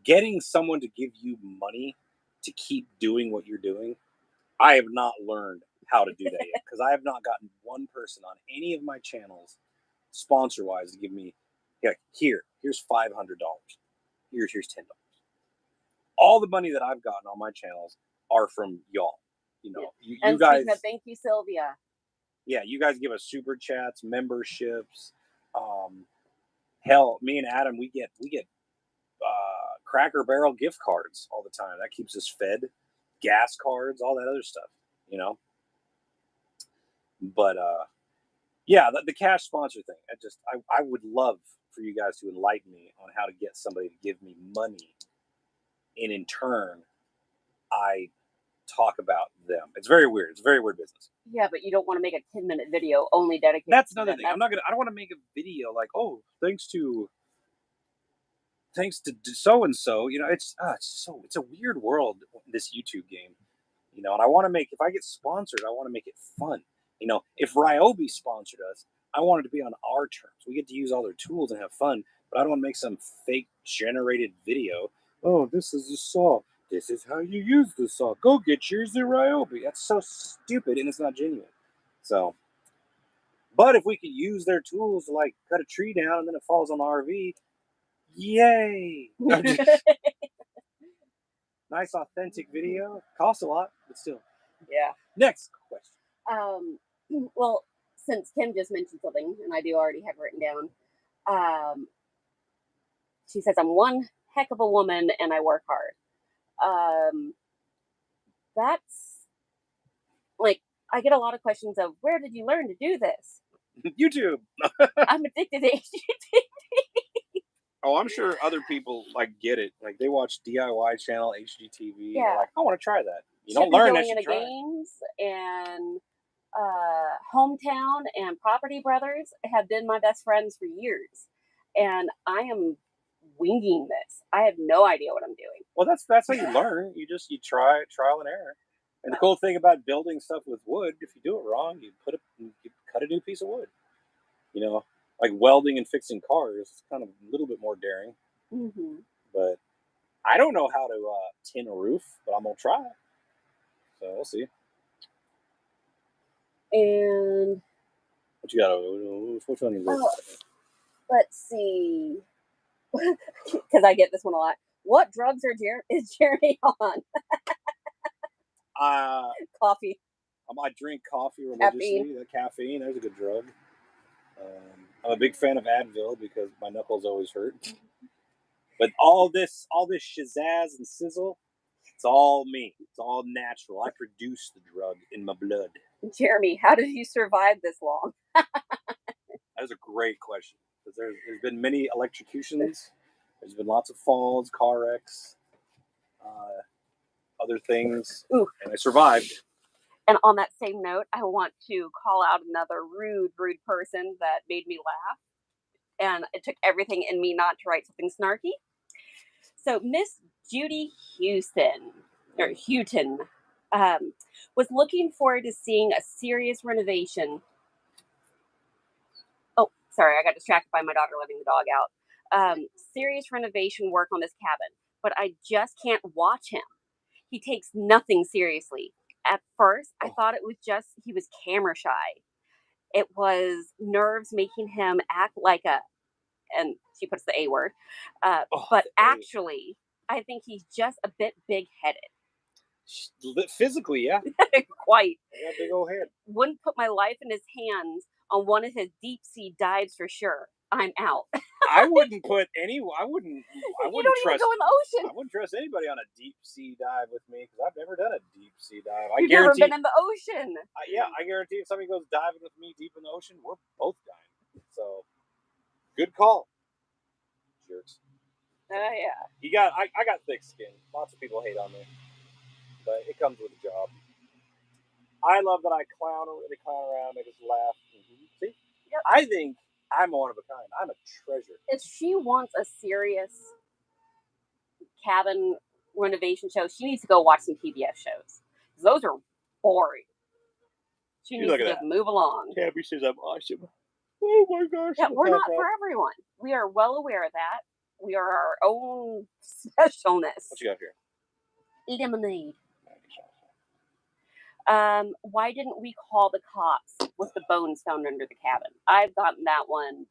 Speaker 2: getting someone to give you money to keep doing what you're doing, I have not learned how to do that yet because I have not gotten one person on any of my channels sponsor wise to give me, yeah, here's $500. Here's $10. All the money that I've gotten on my channels are from y'all. You know, you
Speaker 1: And
Speaker 2: guys.
Speaker 1: speaking of, thank you, Sylvia.
Speaker 2: Yeah, you guys give us super chats, memberships. Hell, me and Adam, we get Cracker Barrel gift cards all the time. That keeps us fed. Gas cards, all that other stuff. You know. But yeah, the cash sponsor thing. I would love for you guys to enlighten me on how to get somebody to give me money, and in turn, I talk about them. It's very weird. It's a very weird business.
Speaker 1: Yeah, but you don't want to make a 10-minute video only dedicated.
Speaker 2: That's
Speaker 1: to
Speaker 2: another
Speaker 1: them.
Speaker 2: thing. I don't want to make a video like, oh, thanks to so and so. You know, it's a weird world, this YouTube game. You know, and I want to make, if I get sponsored, I want to make it fun. You know, if Ryobi sponsored us, I want it to be on our terms. We get to use all their tools and have fun, but I don't want to make some fake generated video. Oh, this is a saw. This is how you use the saw. Go get yours at Ryobi. That's so stupid and it's not genuine. So, but if we could use their tools to like cut a tree down and then it falls on the RV, yay! Nice authentic video. Costs a lot, but still.
Speaker 1: Yeah.
Speaker 2: Next question.
Speaker 1: Well, since Kim just mentioned something, and I do already have written down, she says, I'm one heck of a woman and I work hard. That's like, I get a lot of questions of where did you learn to do this?
Speaker 2: YouTube.
Speaker 1: I'm addicted to HGTV.
Speaker 2: Oh, I'm sure other people like get it. Like they watch DIY channel HGTV.
Speaker 1: Yeah.
Speaker 2: They're like, I want to try that. You don't
Speaker 1: Chippy
Speaker 2: learn that
Speaker 1: Joey
Speaker 2: you
Speaker 1: and the
Speaker 2: try.
Speaker 1: Games and Hometown and Property Brothers have been my best friends for years, and I am winging this. I have no idea what I'm doing.
Speaker 2: Well, that's how you learn. You try trial and error. And the cool thing about building stuff with wood, if you do it wrong, you cut a new piece of wood. You know, like welding and fixing cars, it's kind of a little bit more daring.
Speaker 1: Mm-hmm.
Speaker 2: But I don't know how to tin a roof, but I'm gonna try. So we'll see.
Speaker 1: And
Speaker 2: What you got? Which one is this?
Speaker 1: Let's see, because I get this one a lot. What drugs is Jeremy on? Coffee.
Speaker 2: I drink coffee religiously. The caffeine, there's a good drug. I'm a big fan of Advil because my knuckles always hurt. But all this shazazz and sizzle, it's all me. It's all natural. I produce the drug in my blood.
Speaker 1: Jeremy, how did you survive this long?
Speaker 2: That is a great question. Because there's been many electrocutions. There's been lots of falls, car wrecks, other things.
Speaker 1: Ooh.
Speaker 2: And I survived.
Speaker 1: And on that same note, I want to call out another rude person that made me laugh. And it took everything in me not to write something snarky. So Miss Judy Houghton was looking forward to seeing a serious renovation. Oh, sorry, I got distracted by my daughter letting the dog out. Serious renovation work on this cabin, but I just can't watch him. He takes nothing seriously. At first, I thought it was just he was camera shy. It was nerves making him act like and she puts the A word. But actually, I think he's just a bit big-headed.
Speaker 2: Physically, yeah.
Speaker 1: Quite.
Speaker 2: I got a big old head.
Speaker 1: Wouldn't put my life in his hands on one of his deep sea dives for sure. I'm out.
Speaker 2: I wouldn't put any. I wouldn't
Speaker 1: You don't
Speaker 2: trust.
Speaker 1: even go in the ocean.
Speaker 2: I wouldn't trust anybody on a deep sea dive with me because I've never done a deep sea dive.
Speaker 1: You've never been in the ocean.
Speaker 2: Yeah, I guarantee if somebody goes diving with me deep in the ocean, we're both dying. So, good call, jerks.
Speaker 1: Yeah.
Speaker 2: I got thick skin. Lots of people hate on me, but it comes with a job. I love that I clown around, make us laugh. See,
Speaker 1: yep.
Speaker 2: I think I'm one of a kind. I'm a treasure.
Speaker 1: If she wants a serious cabin renovation show, she needs to go watch some PBS shows. Those are boring. She needs to just move along.
Speaker 2: Tabby says I'm awesome. Oh my gosh.
Speaker 1: Yeah, we're not for everyone. We are well aware of that. We are our own specialness.
Speaker 2: What you got here?
Speaker 1: Lemonade. Why didn't we call the cops with the bones found under the cabin? I've gotten that one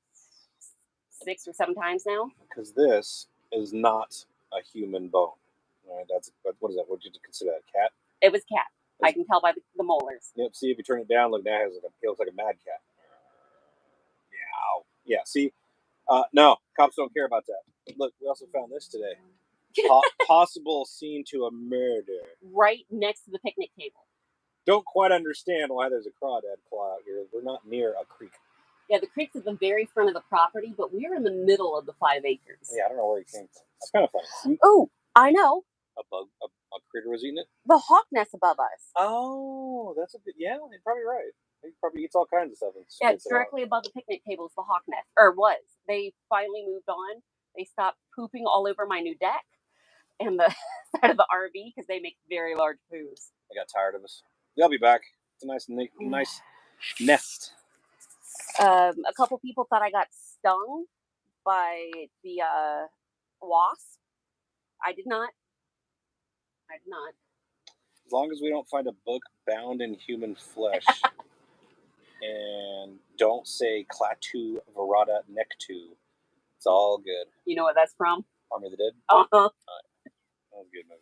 Speaker 1: 6 or 7 times now.
Speaker 2: Because this is not a human bone. All right, what is that? What did you consider that? A cat?
Speaker 1: It was cat. I can tell by the molars.
Speaker 2: Yep. See, if you turn it down, look, now it looks like a mad cat. Yeah. See, no, cops don't care about that. Look, we also found this today. Possible scene to a murder.
Speaker 1: Right next to the picnic table.
Speaker 2: Don't quite understand why there's a crawdad claw out here. We're not near a creek.
Speaker 1: Yeah, the creek's at the very front of the property, but we're in the middle of the 5 acres.
Speaker 2: Yeah, I don't know where he came from. That's kind of funny.
Speaker 1: Oh, I know.
Speaker 2: A critter was eating it?
Speaker 1: The hawk nest above us.
Speaker 2: Oh, that's a good... Yeah, you're probably right. He probably eats all kinds of stuff.
Speaker 1: Yeah, it's directly above the picnic table is the hawk nest. Or was. They finally moved on. They stopped pooping all over my new deck and the side of the RV because they make very large poos.
Speaker 2: They got tired of us. They'll be back. It's a nice nest.
Speaker 1: A couple people thought I got stung by the wasp. I did not.
Speaker 2: As long as we don't find a book bound in human flesh and don't say Klaatu Verada Nectu, it's all good.
Speaker 1: You know what that's from?
Speaker 2: Army of the Dead?
Speaker 1: Uh-huh.
Speaker 2: That was a good movie.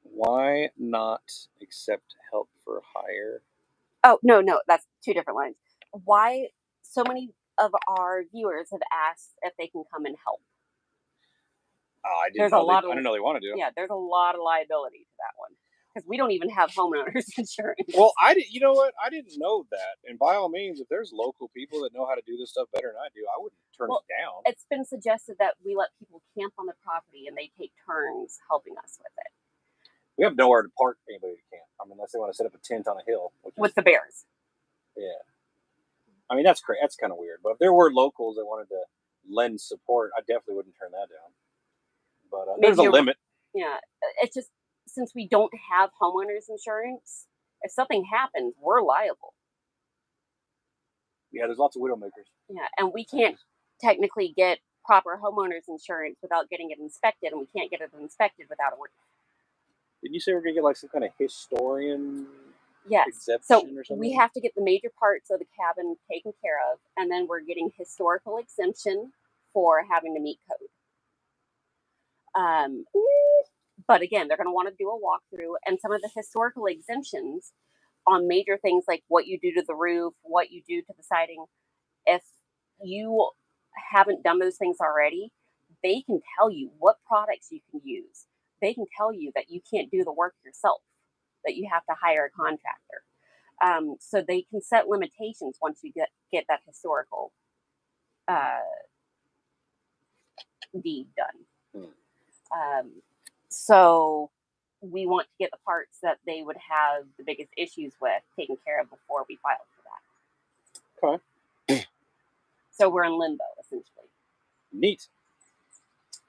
Speaker 2: Why not accept help for hire?
Speaker 1: Oh, no, that's 2 different lines. Why so many of our viewers have asked if they can come and help?
Speaker 2: I didn't know they wanted to.
Speaker 1: Yeah, there's a lot of liability to that one. because we don't even have homeowners insurance.
Speaker 2: Well, you know what? I didn't know that. And by all means, if there's local people that know how to do this stuff better than I do, I wouldn't turn it down.
Speaker 1: It's been suggested that we let people camp on the property and they take turns helping us with it.
Speaker 2: We have nowhere to park anybody to camp. I mean, unless they want to set up a tent on a hill.
Speaker 1: With the bears.
Speaker 2: Yeah. I mean, that's great. That's kind of weird. But if there were locals that wanted to lend support, I definitely wouldn't turn that down. But there's a limit.
Speaker 1: Yeah. It's just, since we don't have homeowners insurance, if something happens, we're liable.
Speaker 2: Yeah, there's lots of widowmakers.
Speaker 1: Yeah, and we can't technically get proper homeowners insurance without getting it inspected, and we can't get it inspected without a roof.
Speaker 2: Did you say we're going to get like some kind of historian
Speaker 1: exemption
Speaker 2: or something?
Speaker 1: We have to get the major parts of the cabin taken care of, and then we're getting historical exemption for having to meet code. But again, they're going to want to do a walkthrough, and some of the historical exemptions on major things like what you do to the roof, what you do to the siding. If you haven't done those things already, they can tell you what products you can use. They can tell you that you can't do the work yourself, that you have to hire a contractor. So they can set limitations once you get that historical deed done. So we want to get the parts that they would have the biggest issues with taken care of before we file for that.
Speaker 2: Okay.
Speaker 1: So we're in limbo, essentially.
Speaker 2: Neat.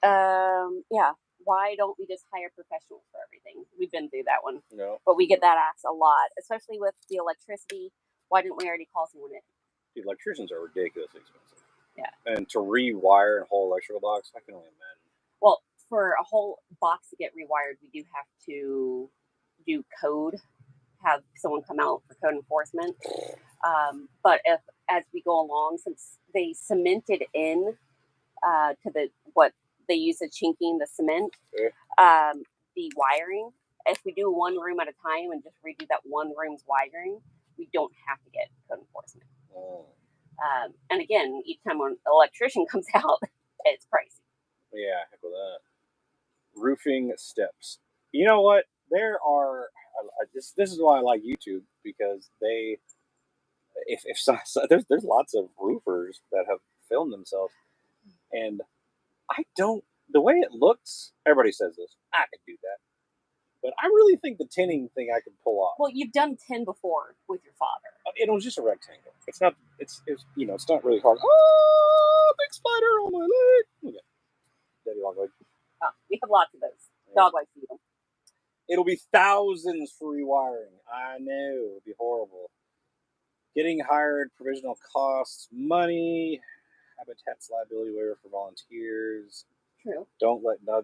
Speaker 1: Yeah. Why don't we just hire professionals for everything? We've been through that one.
Speaker 2: No.
Speaker 1: But we get that asked a lot, especially with the electricity. Why didn't we already call someone in?
Speaker 2: The electricians are ridiculously expensive.
Speaker 1: Yeah.
Speaker 2: And to rewire a whole electrical box, I can only imagine.
Speaker 1: Well, for a whole box to get rewired, we do have to do code, have someone come out for code enforcement. But as we go along, since they cemented in to what they use as chinking the cement, the wiring, if we do one room at a time and just redo that one room's wiring, we don't have to get code enforcement. And again, each time an electrician comes out, it's pricey.
Speaker 2: Yeah, heck with that. Roofing steps. You know what? There are this is why I like YouTube, because there's lots of roofers that have filmed themselves, and the way it looks, everybody says this, I could do that, but I really think the tinning thing I could pull off.
Speaker 1: Well, you've done tin before with your father.
Speaker 2: It was just a rectangle. It's not really hard. Oh, big spider on my leg. Okay. Daddy long leg.
Speaker 1: We have lots of those. Dog likes to eat them.
Speaker 2: It'll be thousands for rewiring. I know. It'll be horrible. Getting hired, provisional costs, money, Habitat's liability waiver for volunteers.
Speaker 1: True.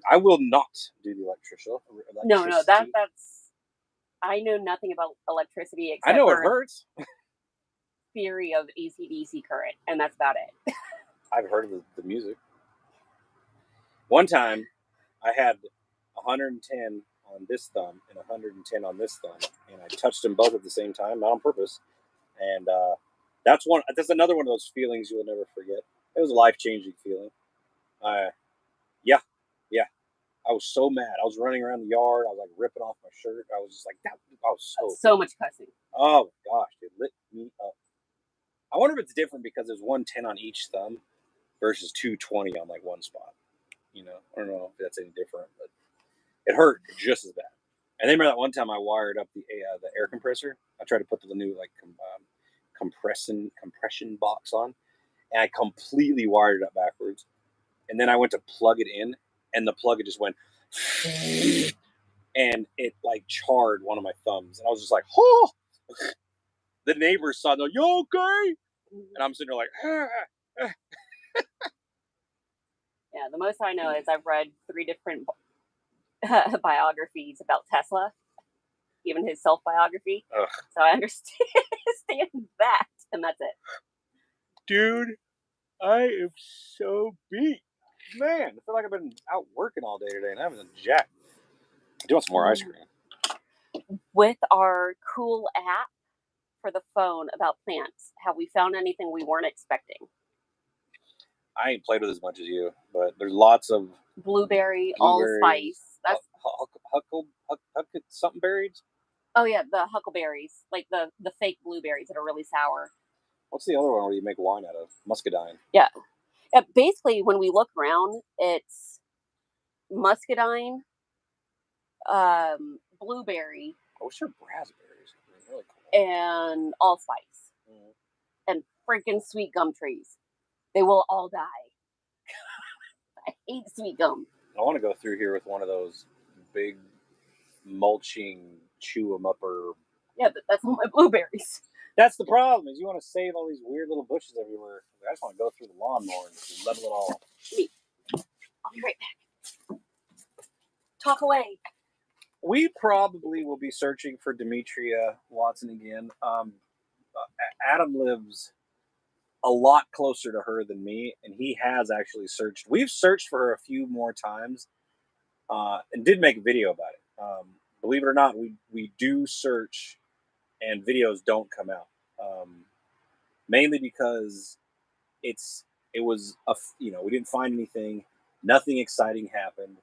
Speaker 2: I will not do the electrician.
Speaker 1: No, that's. I know nothing about electricity except
Speaker 2: I know it hurts.
Speaker 1: Theory of AC/DC current, and that's about it.
Speaker 2: I've heard of the music. One time, I had 110 on this thumb and 110 on this thumb, and I touched them both at the same time, not on purpose. And that's another one of those feelings you will never forget. It was a life-changing feeling. Yeah. I was so mad. I was running around the yard. I was like ripping off my shirt. I was just like, I was
Speaker 1: so much cussing.
Speaker 2: Oh my gosh, it lit me up. I wonder if it's different because there's 110 on each thumb versus 220 on like one spot. I don't know if that's any different, but it hurt just as bad. And then remember that one time I wired up the air compressor. I tried to put the new compression box on, and I completely wired it up backwards. And then I went to plug it in, and the plug, it just went, and it like charred one of my thumbs. And I was just like, oh! The neighbors saw, they're like, you okay? And I'm sitting there like,
Speaker 1: Yeah, the most I know is I've read 3 different biographies about Tesla, even his self-biography.
Speaker 2: Ugh.
Speaker 1: So I understand that, and that's it.
Speaker 2: Dude, I am so beat. Man, I feel like I've been out working all day today and I haven't done jack. I do want some more ice cream.
Speaker 1: With our cool app for the phone about plants, have we found anything we weren't expecting?
Speaker 2: I ain't played with as much as you, but there's lots of
Speaker 1: blueberry allspice. That's
Speaker 2: something berries.
Speaker 1: Oh yeah, the huckleberries, like the fake blueberries that are really sour.
Speaker 2: What's the other one where you make wine out of? Muscadine.
Speaker 1: Yeah. Basically, when we look around, it's muscadine, blueberry,
Speaker 2: I wish there were raspberries. They're really cool.
Speaker 1: and allspice, and freaking sweet gum trees. They will all die. I hate sweet gum.
Speaker 2: I want to go through here with one of those big mulching chew 'em upper.
Speaker 1: Yeah, but that's all my blueberries.
Speaker 2: That's the problem, is you want to save all these weird little bushes everywhere. I just want to go through the lawnmower and just level it all.
Speaker 1: Me. I'll be right back. Talk away.
Speaker 2: We probably will be searching for Demetria Watson again. Adam lives a lot closer to her than me, and he has actually searched. We've searched for her a few more times, and did make a video about it. Believe it or not, we do search, and videos don't come out. Mainly because it was we didn't find anything, nothing exciting happened,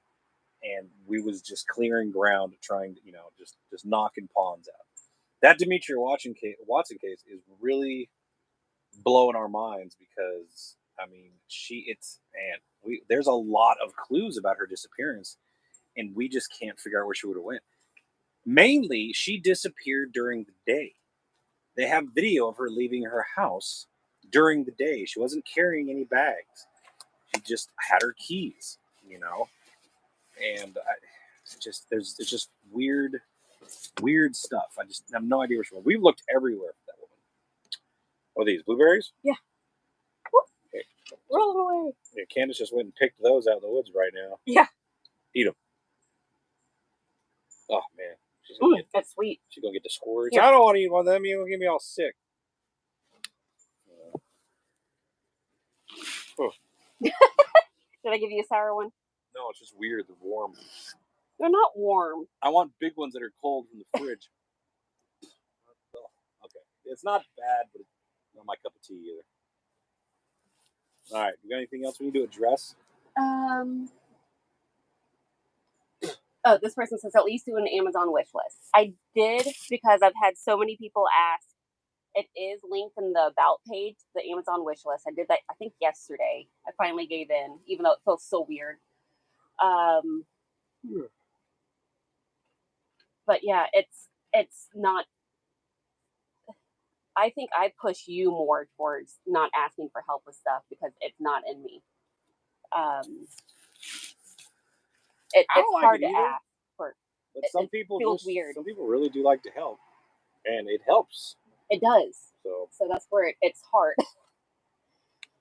Speaker 2: and we was just clearing ground, trying to just knocking pawns out. That Demetria Watson case is really blowing our minds, because I mean there's a lot of clues about her disappearance, and we just can't figure out where she would have went. Mainly, she disappeared during the day. They have video of her leaving her house during the day. She wasn't carrying any bags. She just had her keys, and it's just weird stuff. I just have no idea where she went. We've looked everywhere for that woman. What are these, blueberries?
Speaker 1: Yeah.
Speaker 2: Okay.
Speaker 1: Roll them away.
Speaker 2: Yeah, Candace just went and picked those out of the woods right now.
Speaker 1: Yeah.
Speaker 2: Eat them. Oh man,
Speaker 1: that's sweet.
Speaker 2: She's gonna get the squirts.
Speaker 1: Here.
Speaker 2: I don't want to eat one of them. You're gonna get me all sick.
Speaker 1: Oh. Did I give you a sour one?
Speaker 2: No, it's just weird. They're warm.
Speaker 1: They're not warm.
Speaker 2: I want big ones that are cold from the fridge. Okay, it's not bad, but it's not my cup of tea either. All right, you got anything else we need to address?
Speaker 1: Oh, this person says at least do an Amazon wish list. I did, because I've had so many people ask. It is linked in the about page, the Amazon wish list. I did that, I think, yesterday. I finally gave in, even though it feels so weird. But yeah, it's not. I think I push you more towards not asking for help with stuff because it's not in me. It's hard to ask for.
Speaker 2: But some people
Speaker 1: feels weird.
Speaker 2: Some people really do like to help, and it helps.
Speaker 1: It does.
Speaker 2: So
Speaker 1: that's where it's hard.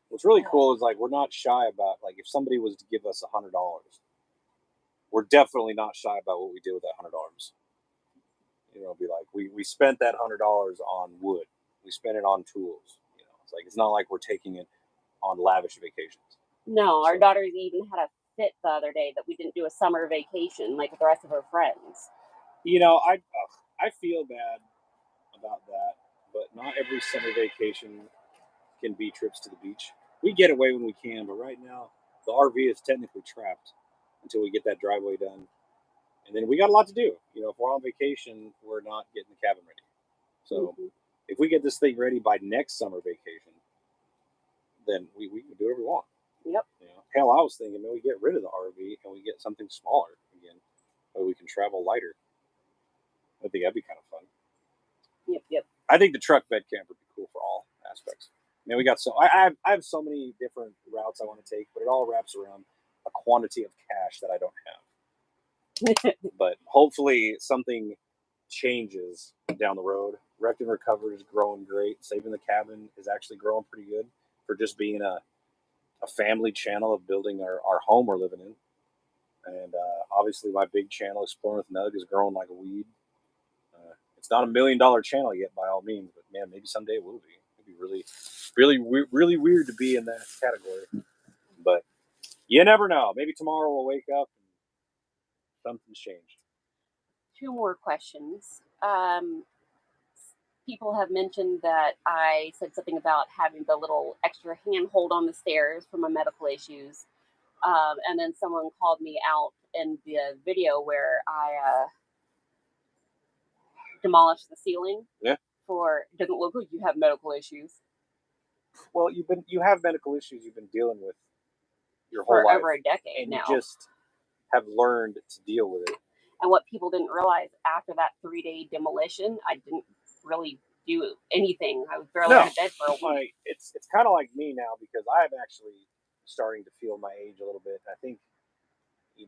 Speaker 2: What's really cool is, like, we're not shy about, like, if somebody was to give us $100, we're definitely not shy about what we did with that $100. Be like, we spent that $100 on wood. We spent it on tools. It's not like we're taking it on lavish vacations.
Speaker 1: No, our daughters even had a fit the other day that we didn't do a summer vacation like with the rest of her friends.
Speaker 2: I feel bad about that, but not every summer vacation can be trips to the beach. We get away when we can, but right now the RV is technically trapped until we get that driveway done. And then we got a lot to do. If we're on vacation, we're not getting the cabin ready. So if we get this thing ready by next summer vacation, then we can do whatever we want.
Speaker 1: Yep.
Speaker 2: Hell, I was thinking, we get rid of the RV and we get something smaller again, where we can travel lighter. I think that'd be kind of fun.
Speaker 1: Yep.
Speaker 2: I think the truck bed camper would be cool for all aspects. I have so many different routes I want to take, but it all wraps around a quantity of cash that I don't have. But hopefully something changes down the road. Wrecked and Recovered is growing great. Saving the Cabin is actually growing pretty good for just being a family channel of building our home we're living in. And obviously my big channel, Exploring with Nug, is growing like a weed. It's not $1 million channel yet by all means, but man, maybe someday it will be. It'd be really, really, really weird to be in that category. But you never know. Maybe tomorrow we'll wake up and something's changed.
Speaker 1: 2 more questions. People have mentioned that I said something about having the little extra handhold on the stairs for my medical issues. And then someone called me out in the video where I demolished the ceiling.
Speaker 2: Yeah.
Speaker 1: It doesn't look like you have medical issues.
Speaker 2: Well, you have medical issues you've been dealing with your
Speaker 1: for
Speaker 2: whole life,
Speaker 1: over a decade
Speaker 2: and
Speaker 1: now.
Speaker 2: you just have learned to deal with it.
Speaker 1: And what people didn't realize after that 3-day demolition, I didn't really do anything. I was barely out of bed for a week.
Speaker 2: It's kind of like me now because I'm actually starting to feel my age a little bit. I think, I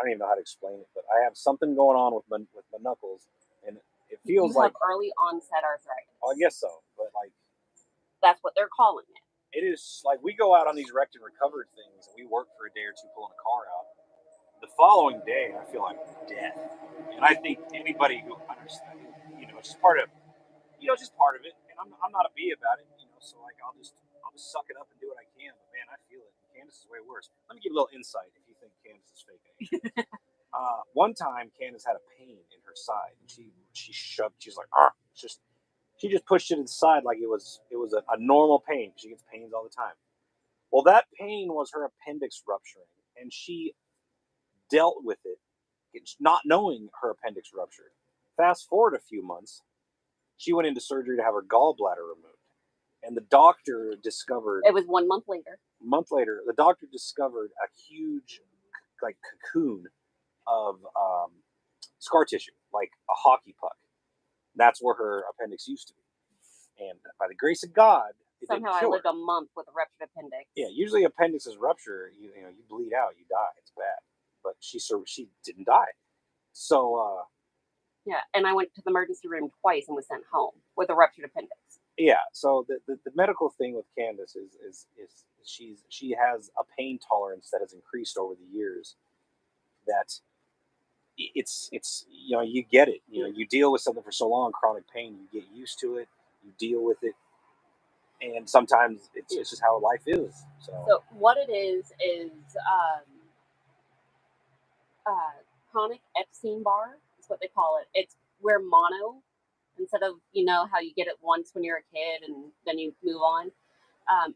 Speaker 2: don't even know how to explain it, but I have something going on with my knuckles, and it feels
Speaker 1: You
Speaker 2: like
Speaker 1: have early onset arthritis.
Speaker 2: I guess so, but like
Speaker 1: that's what they're calling it.
Speaker 2: it is like we go out on these wrecked and recovered things, and we work for a day or two pulling a car out. The following day, I feel like death, and I think anybody who understands, it's just part of, just part of it. And I'm not a bee about it, So like I'll just suck it up and do what I can. But man, I feel it. Candace is way worse. Let me give you a little insight if you think Candace is fake. One time, Candace had a pain in her side, and she shoved. She's like, she just pushed it inside like it was a normal pain. She gets pains all the time. Well, that pain was her appendix rupturing, and she dealt with it, not knowing her appendix ruptured. Fast forward a few months, she went into surgery to have her gallbladder removed, and the doctor discovered
Speaker 1: it was 1 month later.
Speaker 2: A month later, the doctor discovered a huge, like, cocoon of scar tissue, like a hockey puck. That's where her appendix used to be, and by the grace of God,
Speaker 1: somehow I lived a month with a ruptured appendix.
Speaker 2: Yeah, usually appendixes rupture. You bleed out, you die. It's bad. But she didn't die. So
Speaker 1: yeah, and I went to the emergency room twice and was sent home with a ruptured appendix.
Speaker 2: Yeah, so the medical thing with Candace is she has a pain tolerance that has increased over the years. That it's you get it. You deal with something for so long, chronic pain, you get used to it. You deal with it, and sometimes it's just how life is.
Speaker 1: So what it is chronic Epstein-Barr is what they call it. It's where mono, instead of how you get it once when you're a kid and then you move on,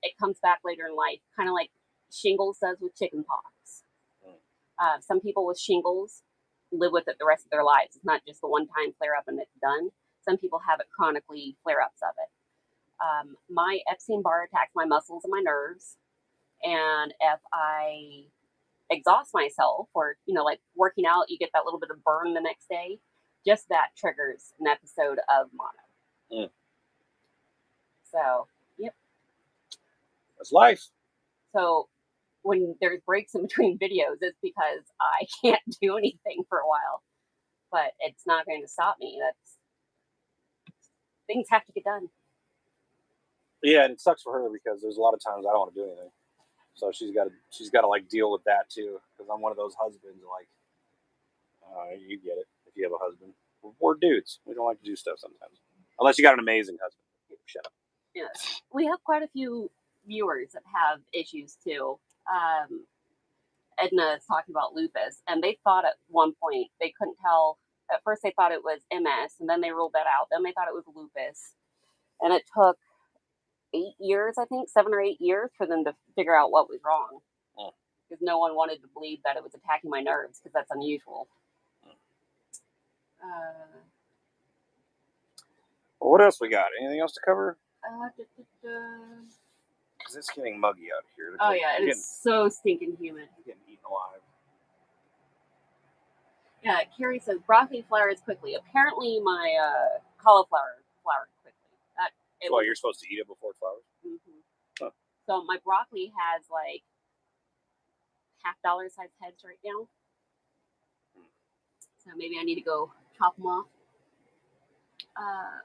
Speaker 1: it comes back later in life, kind of like shingles does with chickenpox. Some people with shingles live with it the rest of their lives. It's not just the one-time flare-up and it's done. Some people have it chronically, flare-ups of it. My Epstein-Barr attacks my muscles and my nerves, and if I exhaust myself or like working out, you get that little bit of burn the next day. Just that triggers an episode of mono. So yep,
Speaker 2: that's life.
Speaker 1: So when there's breaks in between videos, it's because I can't do anything for a while, but it's not going to stop me. Things have to get done.
Speaker 2: Yeah, and it sucks for her because there's a lot of times I don't want to do anything. So she's got to like deal with that too, because I'm one of those husbands like, you get it if you have a husband. We're dudes. We don't like to do stuff sometimes, unless you got an amazing husband. Shut up.
Speaker 1: Yeah, we have quite a few viewers that have issues too. Edna is talking about lupus, and they thought at one point they couldn't tell. At first, they thought it was MS, and then they ruled that out. Then they thought it was lupus, and it took 8 years, I think, 7 or 8 years for them to figure out what was wrong. Because no one wanted to believe that it was attacking my nerves, because that's unusual.
Speaker 2: Well, what else we got? Anything else to cover? Because it's getting muggy out here.
Speaker 1: Oh yeah, it is so stinking humid.
Speaker 2: Getting eaten alive.
Speaker 1: Yeah, Carrie says broccoli flowers quickly. Apparently, my cauliflower flowered quickly.
Speaker 2: Well, you're supposed to eat it before it flowers.
Speaker 1: Mm-hmm. Huh. So my broccoli has like $half size heads right now. So maybe I need to go chop them off.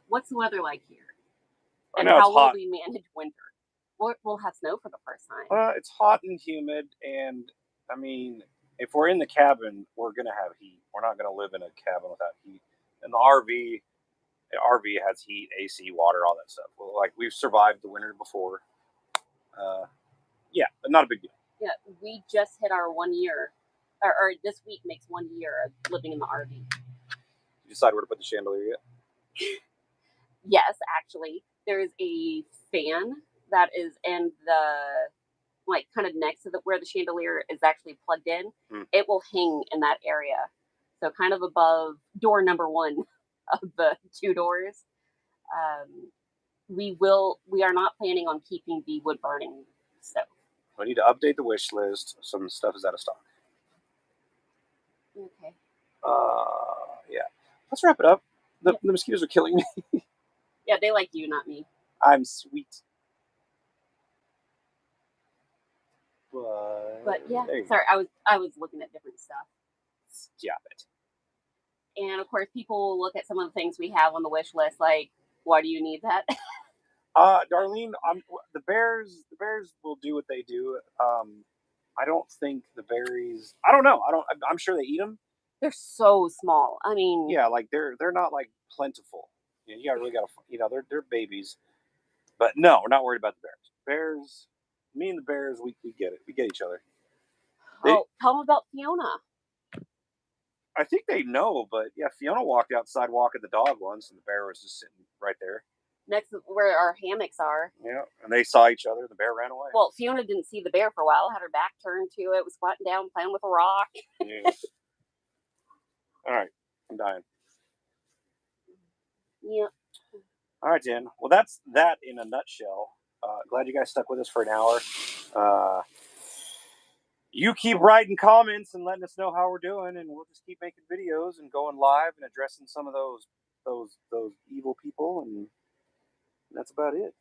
Speaker 1: What's the weather like here? And how will we manage winter? We'll have snow for the first time.
Speaker 2: It's hot and humid, and I mean, if we're in the cabin, we're gonna have heat. We're not gonna live in a cabin without heat. And the RV has heat, AC, water, all that stuff. Well, like we've survived the winter before. Yeah, but not a big deal.
Speaker 1: Yeah, we just hit our 1 year, or this week makes 1 year of living in the RV.
Speaker 2: Did you decide where to put the chandelier yet?
Speaker 1: Yes, actually, there's a fan that is in the like kind of next to where the chandelier is actually plugged in,
Speaker 2: Mm.
Speaker 1: it will hang in that area. So kind of above door number 1 of the 2 doors. We are not planning on keeping the wood burning stove.
Speaker 2: We need to update the wish list. Some stuff is out of stock.
Speaker 1: Okay.
Speaker 2: Yeah. Let's wrap it up. The mosquitoes are killing me.
Speaker 1: Yeah, they like you, not me.
Speaker 2: I'm sweet.
Speaker 1: But yeah,
Speaker 2: there you
Speaker 1: sorry, I was looking at different stuff.
Speaker 2: Stop it.
Speaker 1: And of course, people look at some of the things we have on the wish list, like, why do you need that?
Speaker 2: Darlene, the bears will do what they do. I don't think the berries. I don't know. I'm sure they eat them.
Speaker 1: They're so small. I mean,
Speaker 2: Yeah, like they're not like plentiful. You really got to. They're babies. But no, we're not worried about the bears. Bears, me and the bears, we get it. We get each other.
Speaker 1: tell them about Fiona.
Speaker 2: I think they know, but yeah, Fiona walked outside walking the dog once, and the bear was just sitting right there.
Speaker 1: Next to where our hammocks are.
Speaker 2: Yeah, and they saw each other. The bear ran away.
Speaker 1: Well, Fiona didn't see the bear for a while. Had her back turned to it. Was squatting down, playing with a rock.
Speaker 2: Yeah. All right, I'm dying.
Speaker 1: Yeah.
Speaker 2: All right, Jen. Well, that's that in a nutshell. Glad you guys stuck with us for an hour. You keep writing comments and letting us know how we're doing, and we'll just keep making videos and going live and addressing some of those evil people, and that's about it.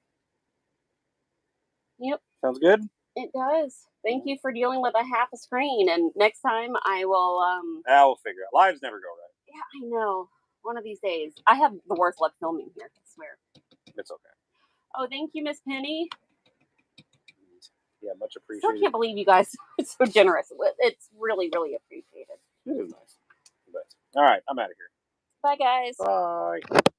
Speaker 1: Yep.
Speaker 2: Sounds good?
Speaker 1: It does. Thank you for dealing with a half a screen, and next time I will.
Speaker 2: We'll figure it out. Lives never go right.
Speaker 1: Yeah, I know. One of these days, I have the worst luck filming here. I swear.
Speaker 2: It's okay.
Speaker 1: Oh, thank you, Miss Penny.
Speaker 2: Yeah, much
Speaker 1: Still
Speaker 2: appreciated.
Speaker 1: can't believe you guys are so generous. It's really, really appreciated.
Speaker 2: It is nice. But, all right, I'm out of here.
Speaker 1: Bye, guys.
Speaker 2: Bye.